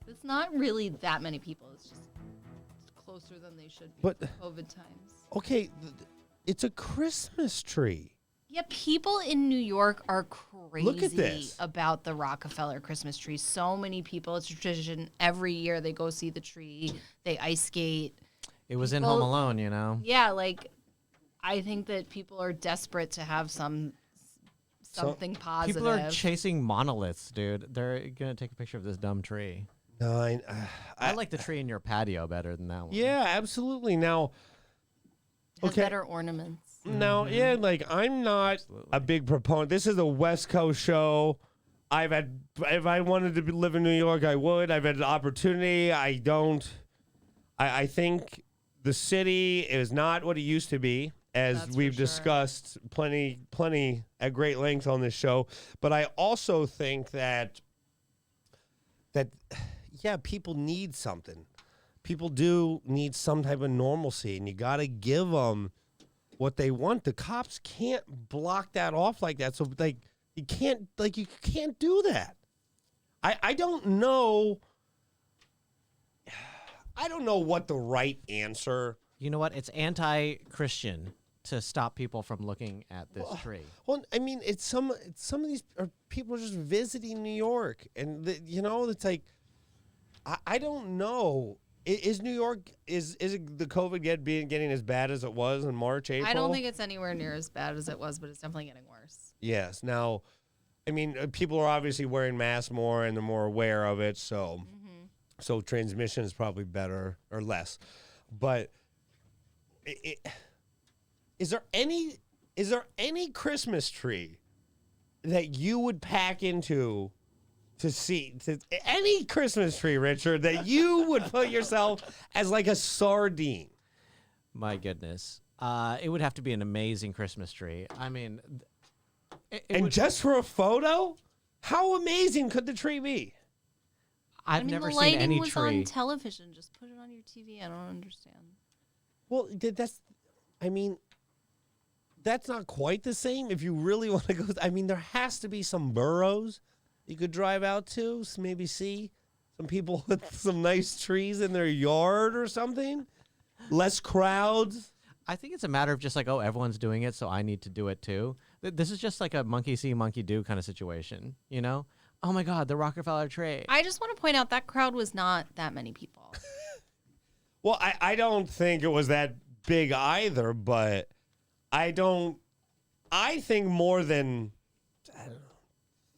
It's not really that many people. It's just closer than they should be But- for COVID times. Okay, it's a Christmas tree. Yeah, people in New York are crazy Look at this. about the Rockefeller Christmas tree. So many people. It's a tradition. Every year they go see the tree. They ice skate. It was in People- Home Alone, you know. Yeah, like I think that people are desperate to have something positive. People are chasing monoliths, dude. They're gonna take a picture of this dumb tree. No, I like the tree in your patio better than that one. yeah, absolutely. Now, Has okay. better ornaments. No, yeah, like I'm not a big proponent. This is a West Coast show. If I wanted to live in New York, I would. I've had the opportunity. I don't. I think the city is not what it used to be, as That's for we've sure. discussed plenty at great length on this show. But I also think that yeah, people need something. People do need some type of normalcy, and you got to give them what they want. The cops can't block that off like that. So like you can't do that. I don't know. I don't know what the right answer. You know what? It's anti-Christian to stop people from looking at this tree. Well, I mean, it's some of these people are just visiting New York, and it's like I don't know. Is New York is it the COVID getting as bad as it was in March, April? I don't think it's anywhere near as bad as it was, but it's definitely getting worse. Yes. Now, I mean, people are obviously wearing masks more and they're more aware of it, so transmission is probably better or less. But is there any Christmas tree that you would pack into to see any Christmas tree, Richard, that you would put yourself as like a sardine? My goodness. It would have to be an amazing Christmas tree. I mean, just for a photo? How amazing could the tree be? I've never the seen lighting any was tree. on television. Just put it on your TV. I don't understand. Well, that's not quite the same. If you really want to go, I mean, there has to be some boroughs you could drive out to, maybe see some people with some nice trees in their yard or something. Less crowds. I think it's a matter of just like, oh, everyone's doing it, so I need to do it too. This is just like a monkey see, monkey do kind of situation, you know? Oh my God, the Rockefeller tree. I just want to point out that crowd was not that many people. Well, I don't think it was that big either, but I think more than, I don't know,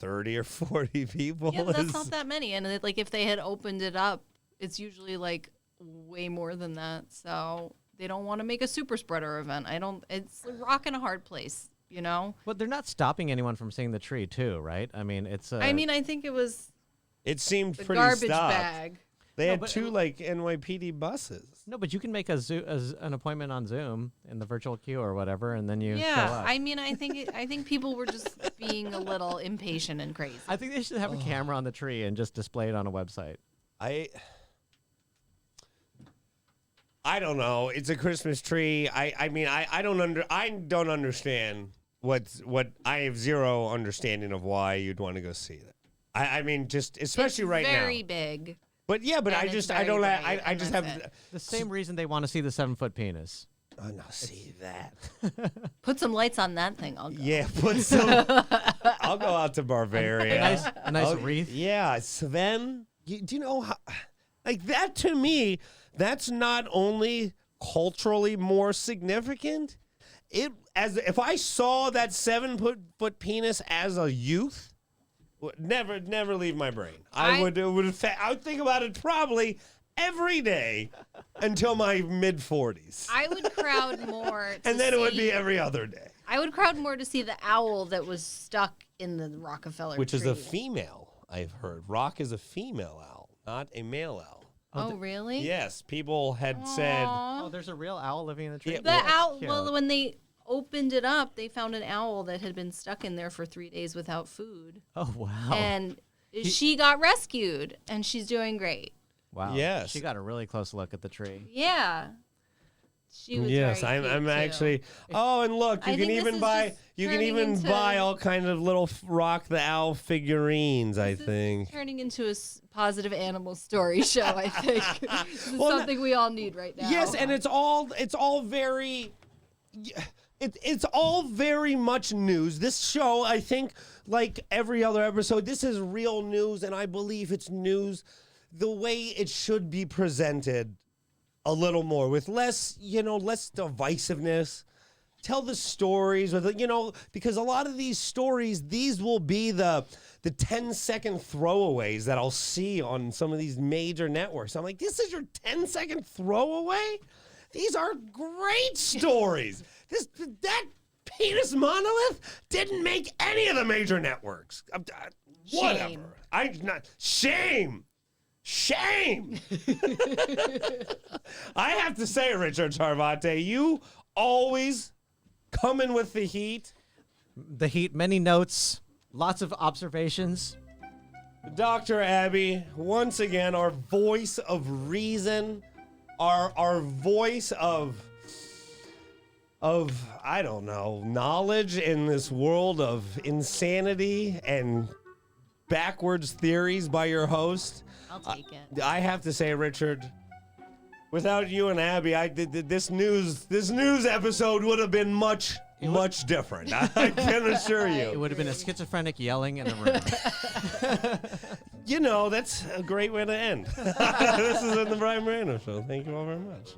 30 or 40 people. Yeah, that's not that many. And if they had opened it up, it's usually like way more than that. So they don't want to make a super spreader event. It's a rock and a hard place, you know? But they're not stopping anyone from seeing the tree too, right? I mean, it's I think it was it seemed the pretty garbage stopped. bag. They had two like NYPD buses. No, but you can make an appointment on Zoom in the virtual queue or whatever, and then you show Yeah, up. I mean, I think people were just being a little impatient and crazy. I think they should have a camera on the tree and just display it on a website. I don't know. It's a Christmas tree. I don't understand what I have zero understanding of why you'd want to go see that. I mean, just especially it's right now. very big. But yeah, but And I it's just very I don't bright, I and just that's have it. The same reason they want to see the 7-foot penis. oh no, see that. Put some lights on that thing. I'll go. Yeah, put some. I'll go out to Bavaria. A nice wreath. Yeah, Sven. Do you know how? Like that to me, that's not only culturally more significant. If I saw that 7-foot penis as a youth, would never leave my brain. I would think about it probably every day until my mid-40s. I would crowd more. And then it would be every other day. I would crowd more to see the owl that was stuck in the Rockefeller Which tree. is a female, I've heard. Rock is a female owl, not a male owl. Oh, really? Yes, people had said. Aw. Oh, there's a real owl living in the tree. Yeah, The owl. Cute. Well, when they opened it up, they found an owl that had been stuck in there for 3 days without food, Oh wow. and she got rescued, and she's doing great. Wow. Yes. She got a really close look at the tree. Yeah. She was Yes, very cute, I'm too. actually. Oh, and look, I you can think this even is buy just you can turning even into- buy all kind of little Rock the Owl figurines. I This is think. turning into a positive animal story show. I think this is Well, something we all need right now. Yes, and it's all very. It's all very much news. This show, I think, like every other episode, this is real news, and I believe it's news the way it should be presented a little more, with less divisiveness. Tell the stories with, because a lot of these stories, these will be the 10-second throwaways that I'll see on some of these major networks. I'm like, this is your 10-second throwaway? These are great stories. That penis monolith didn't make any of the major networks. Whatever. Shame. I have to say, Richard Sarvate, you always come in with the heat. The heat, many notes, lots of observations. Dr. Abby, once again, our voice of reason, our voice of I don't know, knowledge in this world of insanity and backwards theories by your host. I'll take it. I have to say, Richard, without you and Abby, this news episode would have been much much different. I can assure It you. would have been a schizophrenic yelling in the room. You know, that's a great way to end. This is the Brian Moreno Show. Thank you all very much.